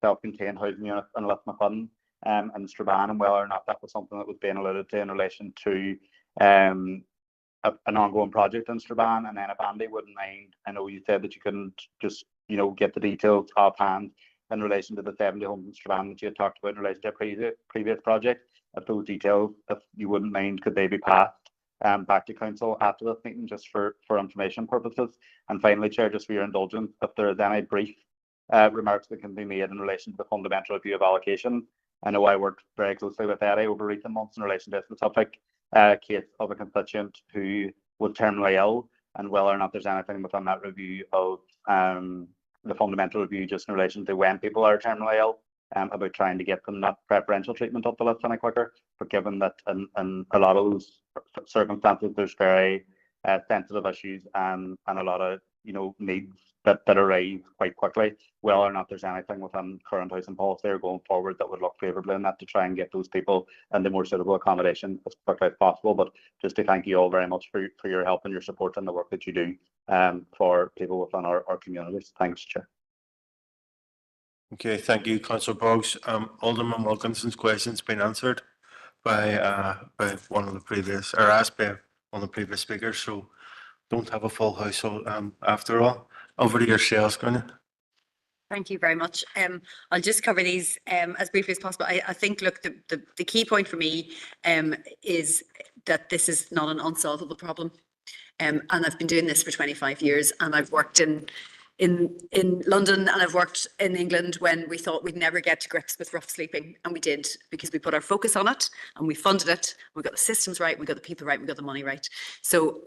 self-contained housing units in Lismacudden and Strabane, and whether or not that was something that was being alluded to in relation to an ongoing project in Strabane. And then if Andy wouldn't mind, I know you said that you couldn't just get the details offhand in relation to the 70 homes in Strabane that you had talked about in relation to a previous project. If those details, if you wouldn't mind, could they be passed back to council after this meeting, just for information purposes? And finally, Chair, just for your indulgence, if there is any brief remarks that can be made in relation to the fundamental review of allocation. I know I worked very closely with Eddie over recent months in relation to a specific case of a constituent who was terminally ill, and whether or not there's anything within that review of the fundamental review just in relation to when people are terminally ill, about trying to get them not preferential treatment up the list any quicker, but given that in a lot of those circumstances there's very sensitive issues and a lot of needs that arise quite quickly, whether or not there's anything within current housing policy or going forward that would look favourably in that to try and get those people into more suitable accommodation as quickly as possible. But just to thank you all very much for your help and your support and the work that you do for people within our communities. Thanks, Chair. Okay, thank you, Councillor Boggs. Alderman Wilkinson's question's been answered by one of the previous, or asked by one of the previous speakers, so don't have a full house after all. Over to yourselves, Grania. Thank you very much. I'll just cover these as briefly as possible. I think, look, the key point for me is that this is not an unsolvable problem. And I've been doing this for 25 years, and I've worked in London and I've worked in England when we thought we'd never get to grips with rough sleeping, and we did, because we put our focus on it and we funded it. We got the systems right, we got the people right, we got the money right. So,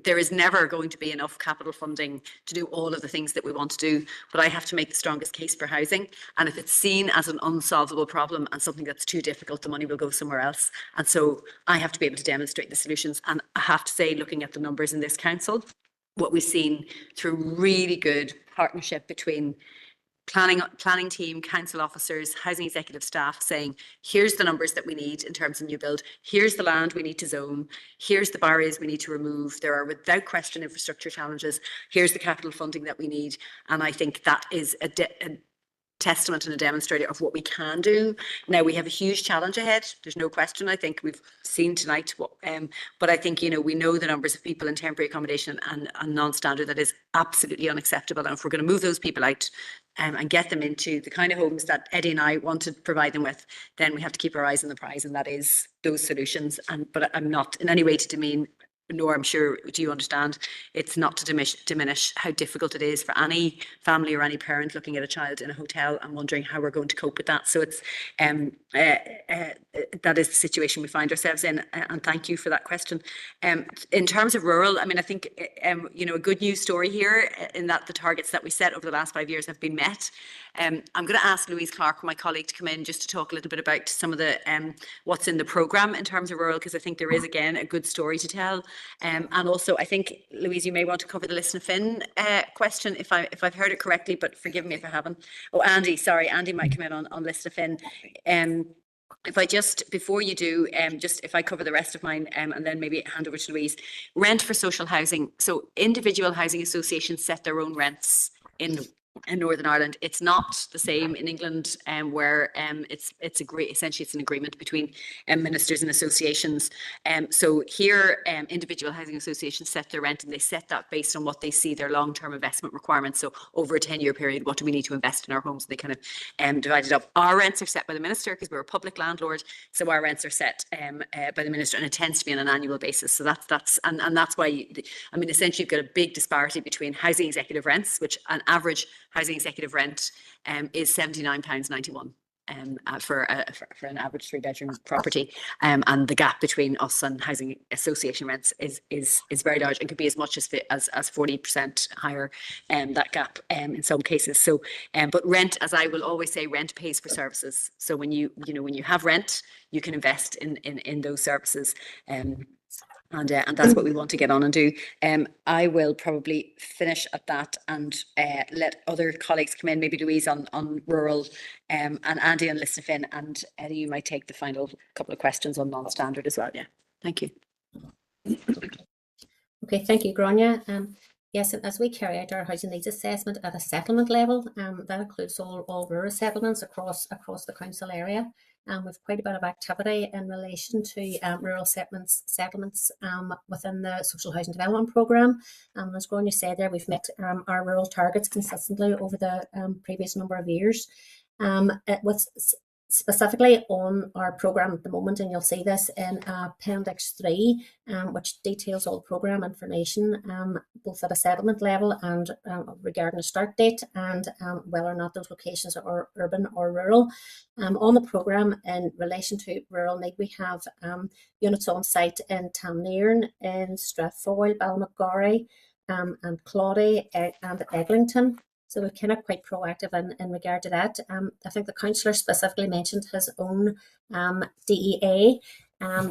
there is never going to be enough capital funding to do all of the things that we want to do, but I have to make the strongest case for housing. And if it's seen as an unsolvable problem and something that's too difficult, the money will go somewhere else. And so I have to be able to demonstrate the solutions. And I have to say, looking at the numbers in this council, what we've seen through really good partnership between planning team, council officers, housing executive staff, saying, here's the numbers that we need in terms of new build, here's the land we need to zone, here's the barriers we need to remove, there are without question infrastructure challenges, here's the capital funding that we need. And I think that is testament and a demonstrator of what we can do. Now we have a huge challenge ahead. There's no question. I think we've seen tonight what, but I think, you know, we know the numbers of people in temporary accommodation and non-standard that is absolutely unacceptable. And if we're going to move those people out and get them into the kind of homes that Eddie and I want to provide them with, then we have to keep our eyes on the prize, and that is those solutions. But I'm not in any way to demean, nor I'm sure, do you understand, it's not to diminish how difficult it is for any family or any parent looking at a child in a hotel and wondering how we're going to cope with that. So it's that is the situation we find ourselves in, and thank you for that question. In terms of rural, I mean, I think you know, a good news story here in that the targets that we set over the last 5 years have been met. I'm going to ask Louise Clark, my colleague, to come in just to talk a little bit about some of the what's in the programme in terms of rural, because I think there is, again, a good story to tell. And also, I think, Louise, you may want to cover the Listen Finn question if I've heard it correctly, but forgive me if I haven't. Oh, Andy, sorry, Andy might come in on Listen Finn. If I just, before you do, just if I cover the rest of mine and then maybe hand over to Louise. Rent for social housing. So individual housing associations set their own rents in Northern Ireland. It's not the same in England, where essentially it's an agreement between ministers and associations. So here, individual housing associations set their rent, and they set that based on what they see their long-term investment requirements. So over a 10-year period, what do we need to invest in our homes? They kind of divide it up. Our rents are set by the minister because we're a public landlord. So our rents are set by the minister, and it tends to be on an annual basis. So that's why I mean, essentially you've got a big disparity between housing executive rents, which an average housing executive rent is £79.91 for an average 3-bedroom property, and the gap between us and housing association rents is very large and could be as much as 40% higher, that gap in some cases. So but rent, as I will always say, rent pays for services. So when you have rent, you can invest in those services. And that's what we want to get on and do. I will probably finish at that and let other colleagues come in, maybe Louise on rural, and Andy on Listen Finn, and Eddie, you might take the final couple of questions on non-standard as well. Yeah, thank you. Okay, thank you, Grania. Yes, as we carry out our housing needs assessment at a settlement level, that includes all rural settlements across the council area. We've quite a bit of activity in relation to rural settlements within the social housing development programme. As Grania said there, we've met our rural targets consistently over the previous number of years. Specifically on our programme at the moment, and you'll see this in Appendix 3, which details all programme information, both at a settlement level and regarding a start date and whether or not those locations are urban or rural. On the programme in relation to rural need, we have units on site in Tamnairn, in Strathfoyle, Balmacgory, and Claudy and Eglinton. So we're kind of quite proactive in regard to that. I think the councillor specifically mentioned his own DEA,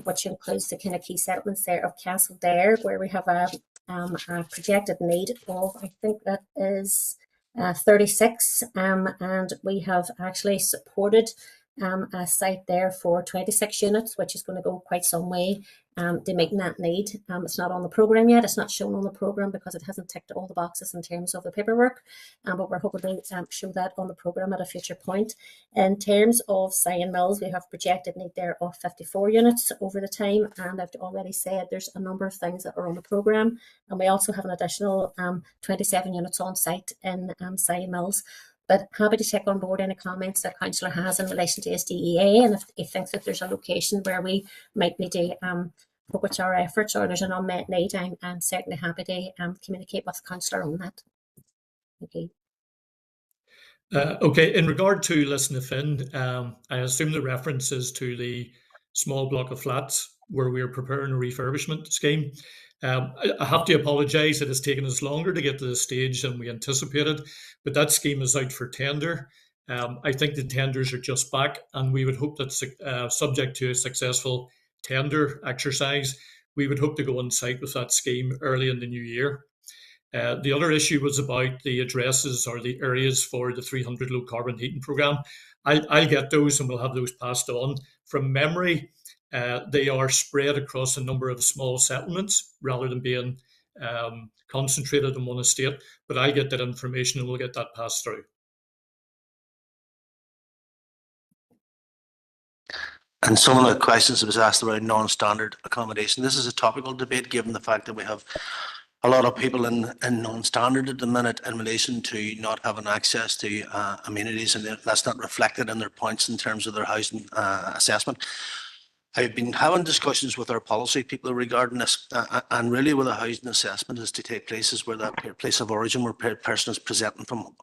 which includes the kind of key settlements there of Castledare, where we have a projected need of, I think that is 36, and we have actually supported a site there for 26 units, which is going to go quite some way to meeting that need. It's not on the programme yet. It's not shown on the programme because it hasn't ticked all the boxes in terms of the paperwork, but we're hoping to show that on the programme at a future point. In terms of Sion Mills, we have projected need there of 54 units over the time, and I've already said there's a number of things that are on the programme, and we also have an additional 27 units on site in Sion Mills. But happy to take on board any comments that councillor has in relation to his DEA, and if he thinks that there's a location where we might need to focus our efforts or there's an unmet need, I'm certainly happy to communicate with councillor on that. Okay. Okay, in regard to Listen Finn, I assume the reference is to the small block of flats where we're preparing a refurbishment scheme. I have to apologise that it's taken us longer to get to this stage than we anticipated, but that scheme is out for tender. I think the tenders are just back, and we would hope that subject to a successful tender exercise, we would hope to go on site with that scheme early in the new year. The other issue was about the addresses or the areas for the 300 low carbon heating programme. I'll get those and we'll have those passed on. From memory, they are spread across a number of small settlements rather than being concentrated in one estate, but I'll get that information and we'll get that passed through. And some of the questions that was asked around non-standard accommodation. This is a topical debate, given the fact that we have a lot of people in non-standard at the minute in relation to not having access to amenities, and that's not reflected in their points in terms of their housing assessment. I've been having discussions with our policy people regarding this, and really where the housing assessment is to take place is where that place of origin where a person is presenting from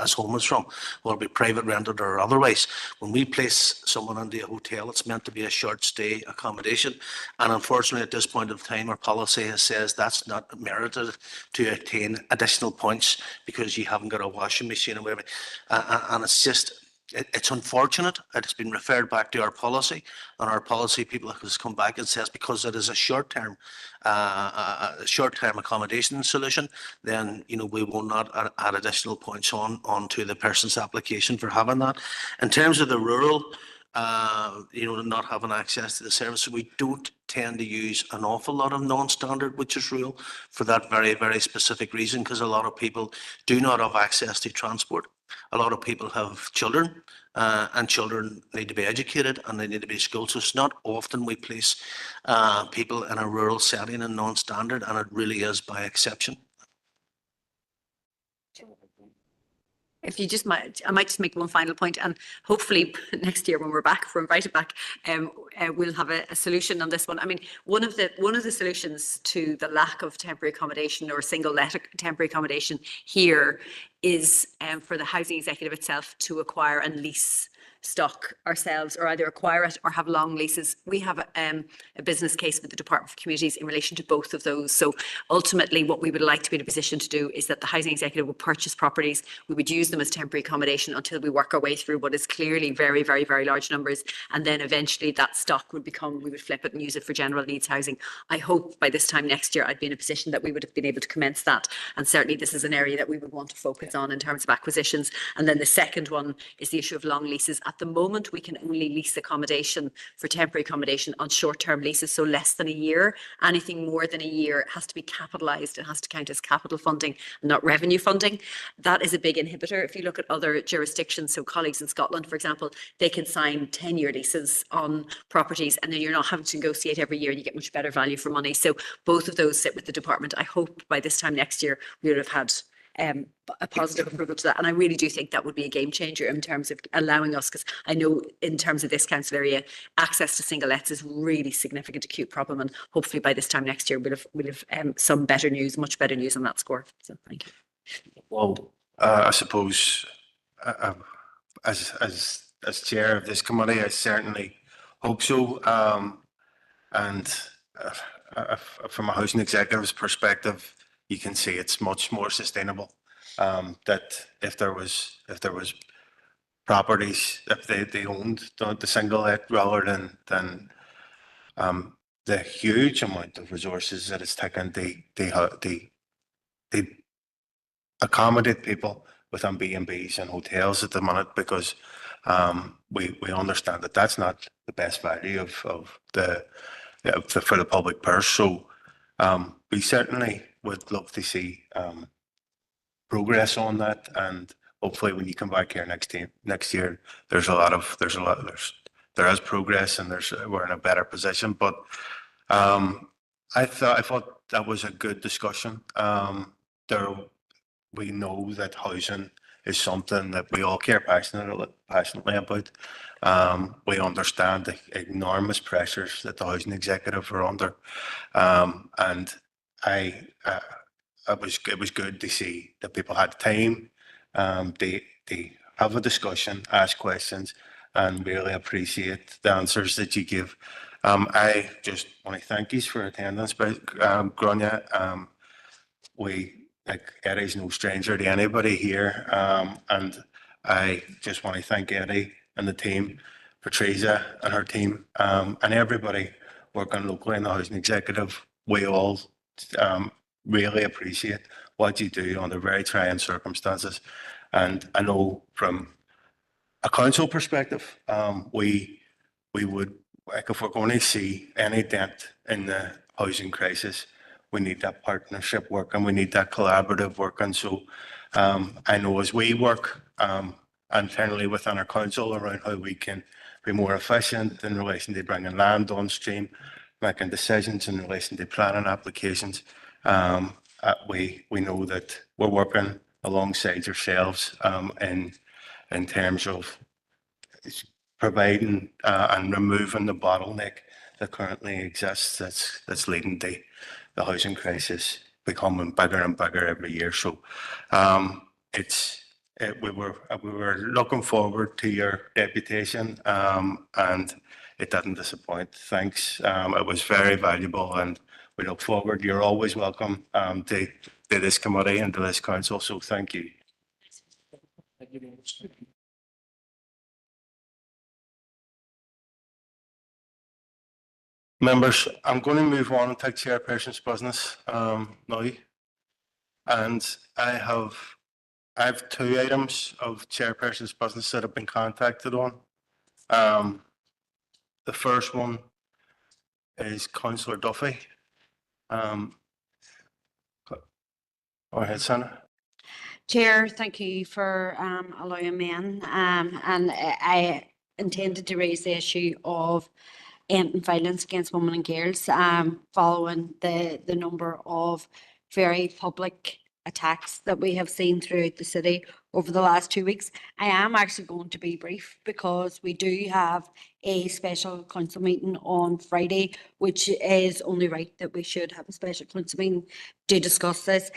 as homeless from, whether it be private rented or otherwise. When we place someone into a hotel, it's meant to be a short stay accommodation, and unfortunately at this point of time our policy says that's not merited to attain additional points because you haven't got a washing machine or whatever, and it's just, it's unfortunate. It's been referred back to our policy, and our policy people has come back and says because it is a short-term accommodation solution, then we will not add additional points onto the person's application for having that. In terms of the rural, not having access to the service, we don't tend to use an awful lot of non-standard, which is rural, for that very, very specific reason, because a lot of people do not have access to transport. A lot of people have children, and children need to be educated and they need to be schooled. So it's not often we place people in a rural setting in non-standard, and it really is by exception. If you just might, I might just make one final point, and hopefully next year when we're back, if we're invited back, we'll have a solution on this one. I mean, one of the solutions to the lack of temporary accommodation or single let temporary accommodation here is for the housing executive itself to acquire and lease stock ourselves, or either acquire it or have long leases. We have a business case with the Department for Communities in relation to both of those. So ultimately what we would like to be in a position to do is that the housing executive would purchase properties, we would use them as temporary accommodation until we work our way through what is clearly very, very, very large numbers, and then eventually that stock would become, we would flip it and use it for general needs housing. I hope by this time next year I'd be in a position that we would have been able to commence that, and certainly this is an area that we would want to focus on in terms of acquisitions. And then the second one is the issue of long leases. At the moment, we can only lease accommodation for temporary accommodation on short-term leases, so less than a year. Anything more than a year has to be capitalised. It has to count as capital funding, not revenue funding. That is a big inhibitor. If you look at other jurisdictions, so colleagues in Scotland, for example, they can sign 10-year leases on properties, and then you're not having to negotiate every year, and you get much better value for money. So both of those sit with the department. I hope by this time next year we would have had a positive approval to that, and I really do think that would be a game changer in terms of allowing us, because I know in terms of this council area, access to single lets is really significant acute problem, and hopefully by this time next year we'll have some better news, much better news on that score. So thank you. Well, I suppose as chair of this committee, I certainly hope so. And from a housing executive's perspective, you can see it's much more sustainable. That if there was properties, if they owned the single let rather than the huge amount of resources that it's taken, they accommodate people within B&Bs and hotels at the minute, because we understand that that's not the best value of for the public purse. So we certainly would love to see progress on that, and hopefully when you come back here next year, there is progress, and we're in a better position. But I thought that was a good discussion. We know that housing is something that we all care passionately about. We understand the enormous pressures that the housing executive are under, and it was good to see that people had time to have a discussion, ask questions, and really appreciate the answers that you give. I just want to thank you for attendance, Grania. Eddie's no stranger to anybody here, and I just want to thank Eddie and the team, Patricia and her team, and everybody working locally in the housing executive. We all really appreciate what you do under very trying circumstances. And I know from a council perspective, we would, if we're going to see any dent in the housing crisis, we need that partnership work, and we need that collaborative work. And so I know as we work internally within our council around how we can be more efficient in relation to bringing land on stream, making decisions in relation to planning applications. We know that we're working alongside yourselves in terms of providing and removing the bottleneck that currently exists that's leading to the housing crisis becoming bigger and bigger every year. So we were looking forward to your deputation and it didn't disappoint. Thanks. It was very valuable and we look forward. You're always welcome to this committee and to this council. So thank you. Thank you very much. Members, I'm going to move on and take chairperson's business now. And I have 2 items of chairperson's business that I've been contacted on. The first one is Councillor Duffy. Go ahead, Sana. Chair, thank you for allowing me in. And I intended to raise the issue of ending violence against women and girls following the number of very public attacks that we have seen throughout the city over the last 2 weeks. I am actually going to be brief because we do have a special council meeting on Friday, which is only right that we should have a special council meeting to discuss this.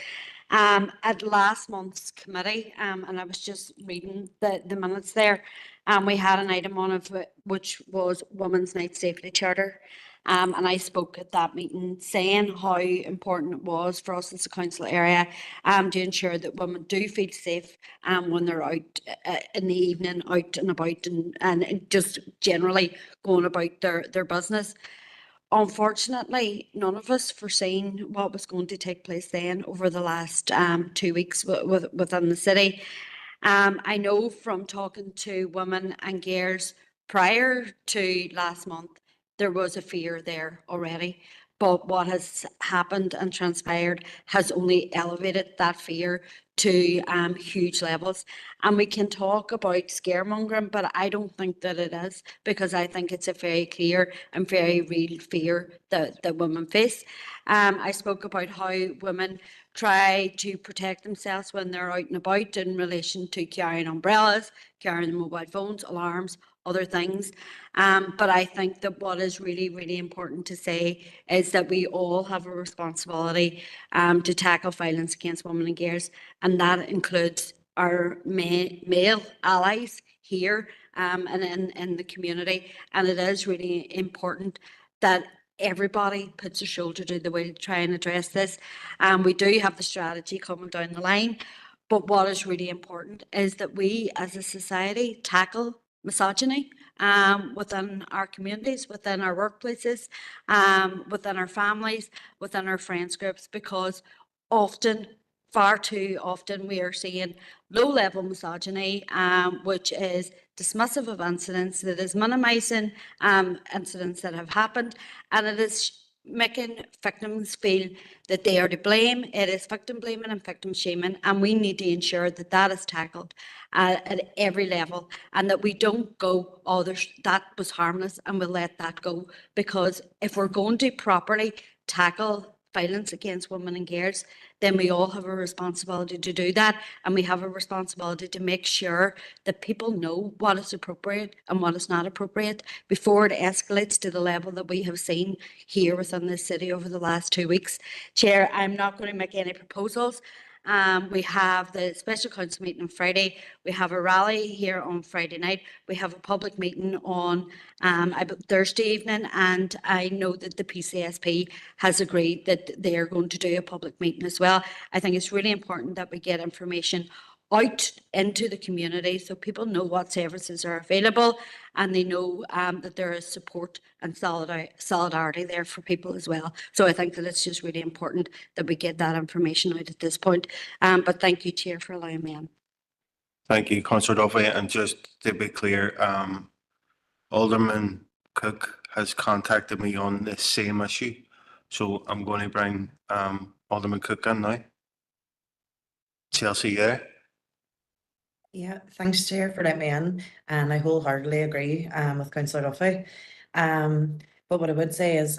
At last month's committee, and I was just reading the minutes there, we had an item on it which was Women's Night Safety Charter. And I spoke at that meeting saying how important it was for us as a council area to ensure that women do feel safe when they're out in the evening, out and about and just generally going about their business. Unfortunately, none of us foreseen what was going to take place then over the last 2 weeks within the city. I know from talking to women and girls prior to last month, there was a fear there already. But what has happened and transpired has only elevated that fear to huge levels. And we can talk about scaremongering, but I don't think that it is, because I think it's a very clear and very real fear that women face. I spoke about how women try to protect themselves when they're out and about in relation to carrying umbrellas, carrying mobile phones, alarms, other things. But I think that what is really, really important to say is that we all have a responsibility to tackle violence against women and girls, and that includes our male allies here and in the community. And it is really important that everybody puts their shoulder to the wheel to try and address this. We do have the strategy coming down the line, but what is really important is that we as a society tackle misogyny within our communities, within our workplaces, within our families, within our friends groups, because often, far too often, we are seeing low-level misogyny, which is dismissive of incidents, that is minimising incidents that have happened, and it is making victims feel that they are to blame. It is victim blaming and victim shaming, and we need to ensure that that is tackled at every level, and that we don't go, oh, that was harmless and we'll let that go. Because if we're going to properly tackle violence against women and girls, then we all have a responsibility to do that, and we have a responsibility to make sure that people know what is appropriate and what is not appropriate before it escalates to the level that we have seen here within this city over the last 2 weeks. Chair, I'm not going to make any proposals. We have the special council meeting on Friday. We have a rally here on Friday night. We have a public meeting on Thursday evening, and I know that the PCSP has agreed that they are going to do a public meeting as well. I think it's really important that we get information out into the community so people know what services are available, and they know that there is support and solidarity there for people as well. So I think that it's just really important that we get that information out at this point. But thank you, Chair, for allowing me in. Thank you, Councillor Duffy. And just to be clear, Alderman Cook has contacted me on the same issue. So I'm going to bring Alderman Cook in now. Chelsea, yeah? Yeah, thanks, Chair, for letting me in, and I wholeheartedly agree with Councillor Duffy. But what I would say is,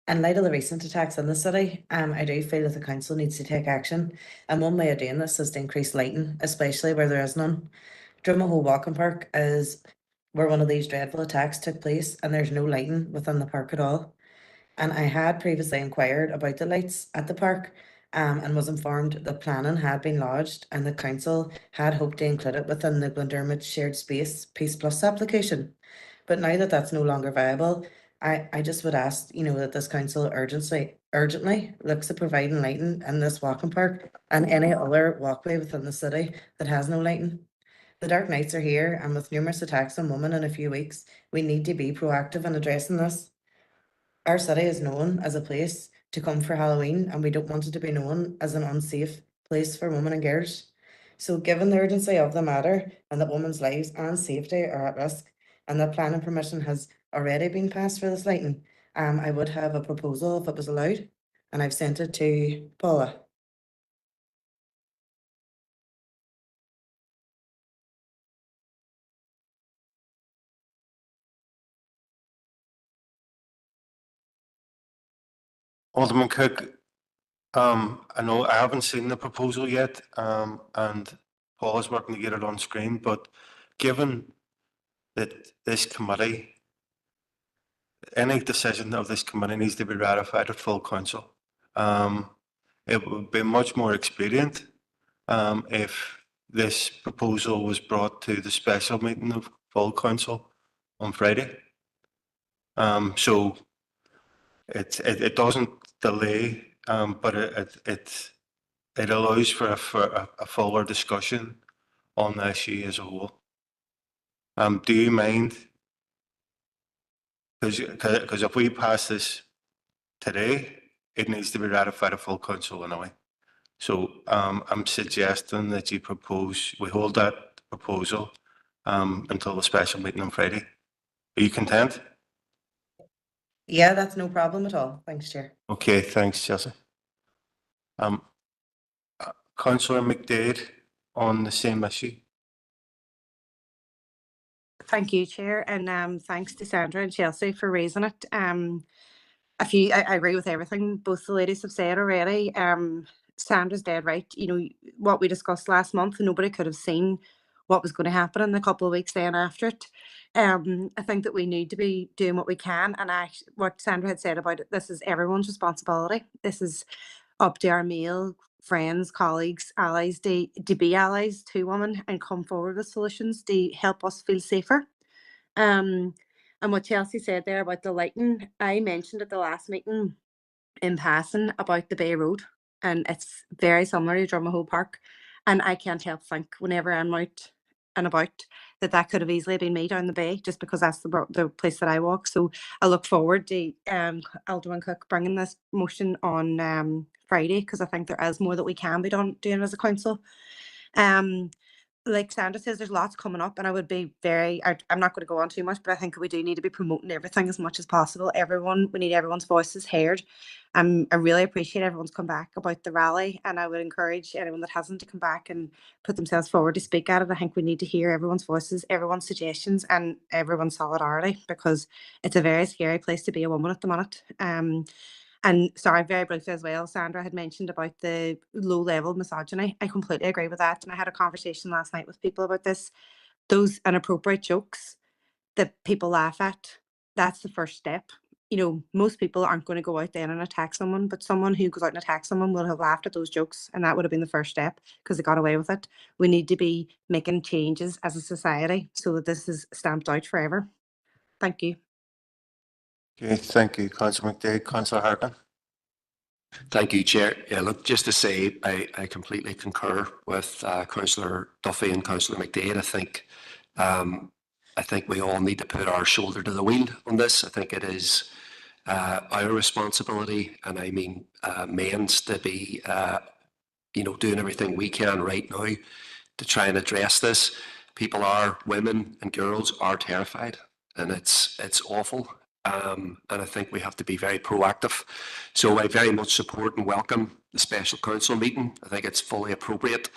in light of the recent attacks in the city, I do feel that the council needs to take action. And one way of doing this is to increase lighting, especially where there is none. Drummond Walking Park is where one of these dreadful attacks took place, and there's no lighting within the park at all. And I had previously inquired about the lights at the park, and was informed that planning had been lodged and the council had hoped to include it within the Glendermott Shared Space Peace Plus application. But now that that's no longer viable, I just would ask, that this council urgently looks at providing lighting in this walking park and any other walkway within the city that has no lighting. The dark nights are here, and with numerous attacks on women in a few weeks, we need to be proactive in addressing this. Our city is known as a place to come for Halloween, and we don't want it to be known as an unsafe place for women and girls. So given the urgency of the matter and that women's lives and safety are at risk, and that planning permission has already been passed for this lighting, I would have a proposal if it was allowed, and I've sent it to Paula. Alderman Cook, I know I haven't seen the proposal yet, and Paul is working to get it on screen, but given that this committee, any decision of this committee needs to be ratified at full council, it would be much more expedient if this proposal was brought to the special meeting of full council on Friday. So it doesn't delay, but it allows for a fuller discussion on the issue as a whole. Do you mind? Because if we pass this today, it needs to be ratified at full council anyway. So I'm suggesting that we hold that proposal until the special meeting on Friday. Are you content? Yeah, that's no problem at all. Thanks, Chair. Okay, thanks, Chelsea. Councillor McDade on the same issue. Thank you, Chair, and thanks to Sandra and Chelsea for raising it. I agree with everything both the ladies have said already. Sandra's dead right. What we discussed last month, nobody could have seen what was going to happen in the couple of weeks then after it. I think that we need to be doing what we can, and what Sandra had said about it, this is everyone's responsibility. This is up to our male friends, colleagues, allies to be allies to women and come forward with solutions to help us feel safer. And what Chelsea said there about the lighting, I mentioned at the last meeting in passing about the Bay Road, and it's very similar to Drummond Park. And I can't help think whenever I'm out and about that could have easily been me down the bay, just because that's the place that I walk. So I look forward to Alderman Cook bringing this motion on Friday, because I think there is more that we can be doing as a council. Like Sandra says, there's lots coming up, and I would be I'm not going to go on too much, but I think we do need to be promoting everything as much as possible. We need everyone's voices heard. I really appreciate everyone's come back about the rally, and I would encourage anyone that hasn't to come back and put themselves forward to speak at it. I think we need to hear everyone's voices, everyone's suggestions, and everyone's solidarity, because it's a very scary place to be a woman at the minute. And sorry, very briefly as well, Sandra had mentioned about the low level misogyny. I completely agree with that. And I had a conversation last night with people about this. Those inappropriate jokes that people laugh at, that's the first step. Most people aren't going to go out there and attack someone, but someone who goes out and attacks someone will have laughed at those jokes, and that would have been the first step because they got away with it. We need to be making changes as a society so that this is stamped out forever. Thank you. Okay, thank you, Councillor McDade. Councillor Hartman. Thank you, Chair. Yeah, look, just to say, I completely concur with Councillor Duffy and Councillor McDade. I think we all need to put our shoulder to the wheel on this. I think it is our responsibility, and I mean men's, to be doing everything we can right now to try and address this. Women and girls are terrified, and it's awful. And I think we have to be very proactive. So I very much support and welcome the special council meeting. I think it's fully appropriate.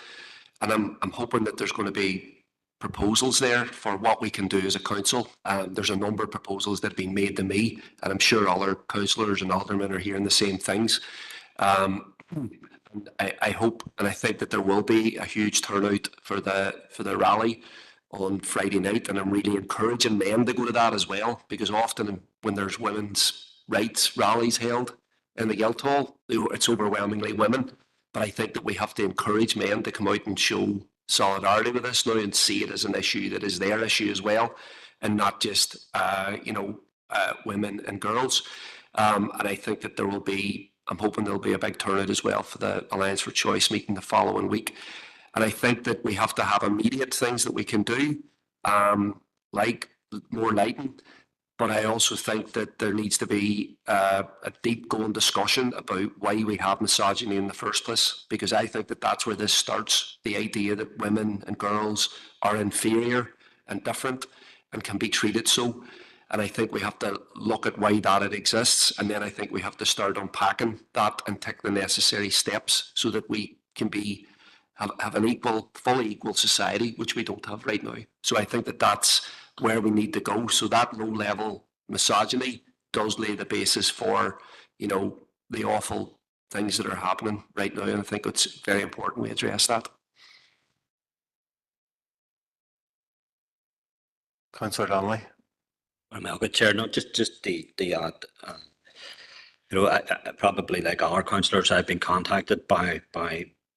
And I'm hoping that there's going to be proposals there for what we can do as a council. There's a number of proposals that have been made to me, and I'm sure other councillors and aldermen are hearing the same things. And I hope and I think that there will be a huge turnout for the rally on Friday night, and I'm really encouraging men to go to that as well, because often when there's women's rights rallies held in the Guildhall, it's overwhelmingly women. But I think that we have to encourage men to come out and show solidarity with us now and see it as an issue that is their issue as well, and not just women and girls. And I think that there will be, I'm hoping there'll be a big turnout as well for the Alliance for Choice meeting the following week. And I think that we have to have immediate things that we can do, like more lighting. But I also think that there needs to be a deep going discussion about why we have misogyny in the first place, because I think that that's where this starts. The idea that women and girls are inferior and different and can be treated so. And I think we have to look at why that it exists. And then I think we have to start unpacking that and take the necessary steps so that we can have an fully equal society, which we don't have right now. So I think that that's where we need to go. So that low level misogyny does lay the basis for, the awful things that are happening right now. And I think it's very important we address that. Councillor Donnelly. Well, good chair. No, just the odd. Probably like our councillors, I've been contacted by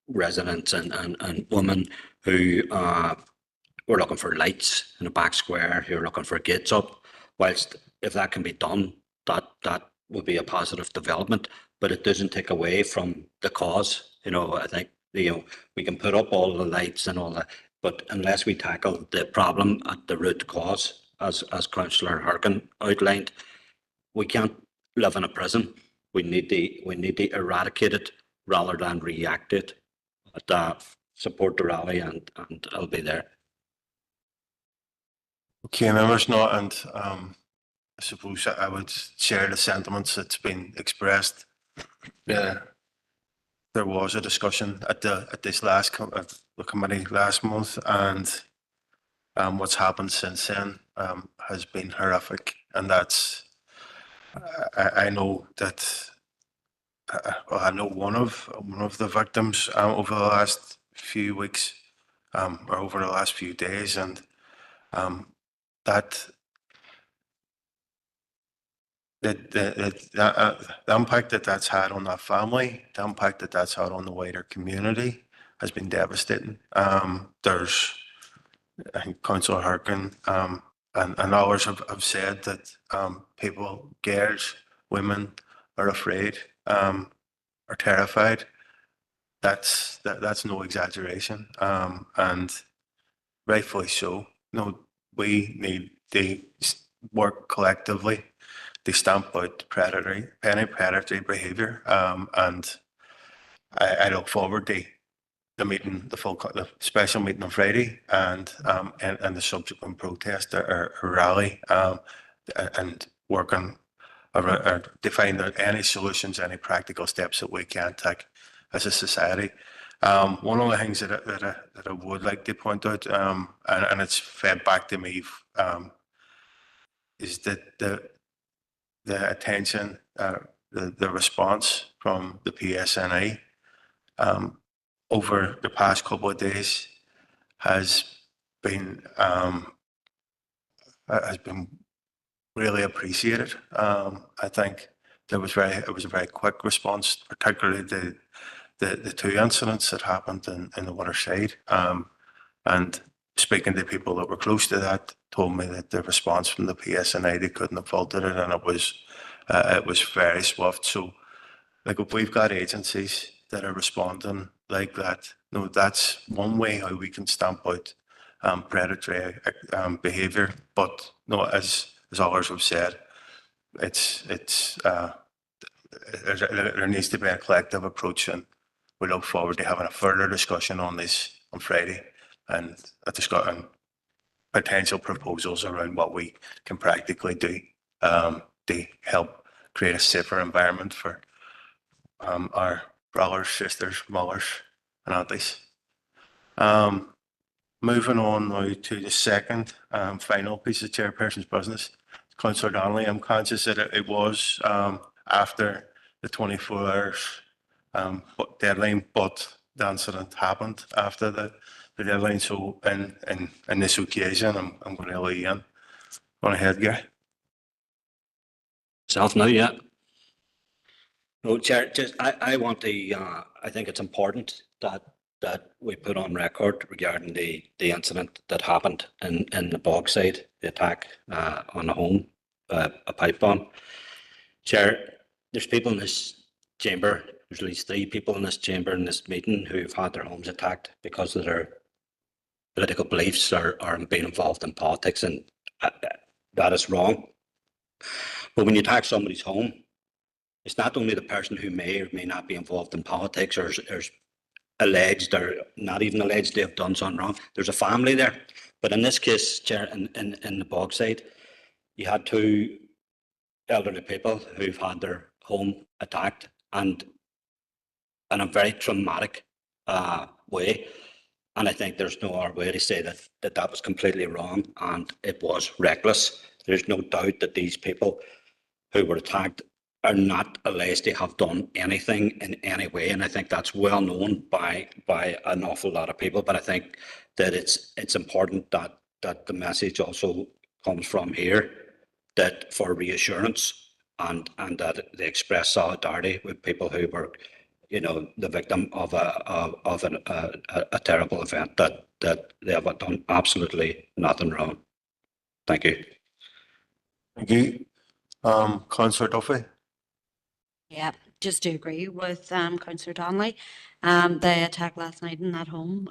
residents and women who were looking for lights in a back square, who are looking for gates up. Whilst if that can be done, that would be a positive development, but it doesn't take away from the cause. I think we can put up all the lights and all that, but unless we tackle the problem at the root cause, as Councillor Harkin outlined, we can't live in a prison. We need to eradicate it rather than react it. But support the rally and I'll be there. Okay, members, and I suppose I would share the sentiments that's been expressed. There was a discussion at this last the committee last month, and what's happened since then has been horrific, and that's I know that I know one of the victims over the last few weeks or over the last few days, and that the impact that that's had on that family, the impact that that's had on the wider community has been devastating. There's, I think Councillor Harkin and others have said that people, girls, women are afraid, are terrified. That's no exaggeration, and rightfully so. We need to work collectively to stamp out any predatory behaviour, and I look forward to the meeting, the special meeting on Friday, and the subsequent protest or rally, and working to find out any solutions, any practical steps that we can take as a society. One of the things that I would like to point out, and it's fed back to me, is that the attention, the response from the PSNI over the past couple of days has been really appreciated. I think it was a very quick response, particularly the two incidents that happened in the waterside. And speaking to people that were close to that told me that the response from the PSNI, they couldn't have faulted it, and it was very swift. So, like, if we've got agencies that are responding like that, that's one way how we can stamp out predatory behaviour. But as others have said, there needs to be a collective approach, and we look forward to having a further discussion on this on Friday, and discussing potential proposals around what we can practically do to help create a safer environment for our brothers, sisters, mothers, and aunties. Moving on now to the second final piece of chairperson's business. Councillor Donnelly, I'm conscious that it was after the 24 hours deadline, but the incident happened after the deadline. So in this occasion, I'm going to allow you in. Go ahead, Gary. Self now, yeah. No, Chair, just I want to, I think it's important that we put on record regarding the incident that happened in the Bogside, the attack on the home, a pipe bomb. Chair, there's people in this chamber, there's at least 3 people in this chamber in this meeting who've had their homes attacked because of their political beliefs or being involved in politics, and that is wrong. But when you attack somebody's home, it's not only the person who may or may not be involved in politics or is alleged or not even alleged they have done something wrong. There's a family there. But in this case, Chair, in the Bogside, you had 2 elderly people who've had their home attacked, and in a very traumatic way. And I think there's no other way to say that was completely wrong and it was reckless. There's no doubt that these people who were attacked are not alleged to have done anything in any way, and I think that's well known by an awful lot of people. But I think that it's important that the message also comes from here, that for reassurance and that they express solidarity with people who were, you know, the victim of a terrible event, that they have done absolutely nothing wrong. Thank you. Thank you. Councillor Duffy. Yeah, just to agree with Councillor Donnelly. The attack last night in that home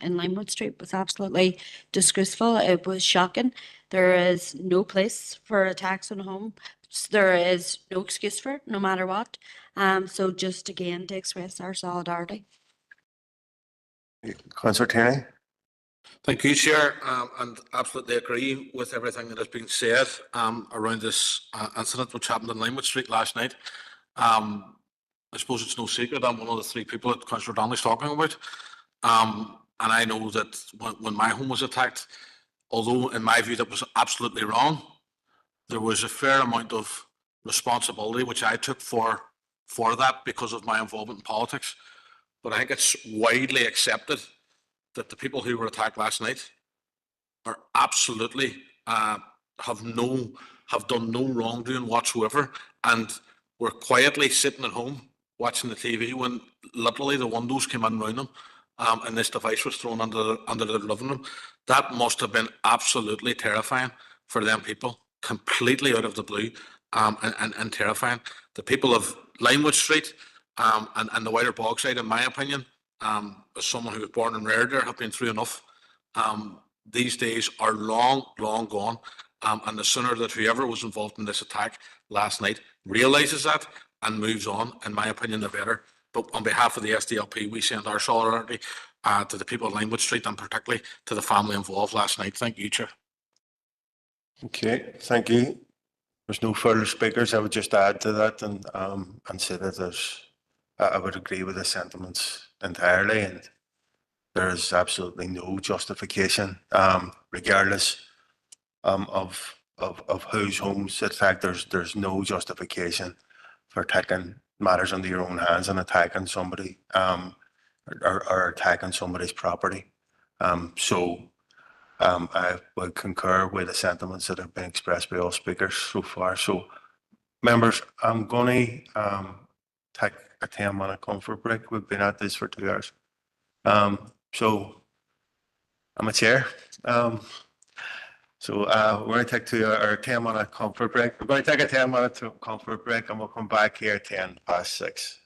in Limewood Street was absolutely disgraceful. It was shocking. There is no place for attacks on a home. There is no excuse for it, no matter what. So just again to express our solidarity. Councillor Tierney. Thank you, Chair, and absolutely agree with everything that has been said around this incident which happened in Limewood Street last night. I suppose it's no secret I'm one of the 3 people that Councillor Donnelly's talking about. And I know that when my home was attacked, although in my view that was absolutely wrong, there was a fair amount of responsibility which I took for that because of my involvement in politics. But I think it's widely accepted that the people who were attacked last night are absolutely have done no wrongdoing whatsoever, and were quietly sitting at home watching the TV when literally the windows came in around them, and this device was thrown under their living room. That must have been absolutely terrifying for them people, completely out of the blue, and terrifying. The people of Limewood Street and the wider Bogside, in my opinion, as someone who was born and reared there, have been through enough. These days are long gone, and the sooner that whoever was involved in this attack last night realises that and moves on, in my opinion, the better. But on behalf of the SDLP, we send our solidarity to the people of Limewood Street, and particularly to the family involved last night. Thank you, Chair. Okay, thank you. There's no further speakers. I would just add to that and say that I would agree with the sentiments entirely, and there is absolutely no justification, regardless of whose homes attacked. There's no justification for taking matters into your own hands and attacking somebody, or attacking somebody's property. I would concur with the sentiments that have been expressed by all speakers so far. So, members, I'm going to take a 10-minute comfort break. We've been at this for 2 hours. So I'm a chair. We're going to take our 10-minute comfort break. We're going to take a 10-minute comfort break, and we'll come back here at 6:10.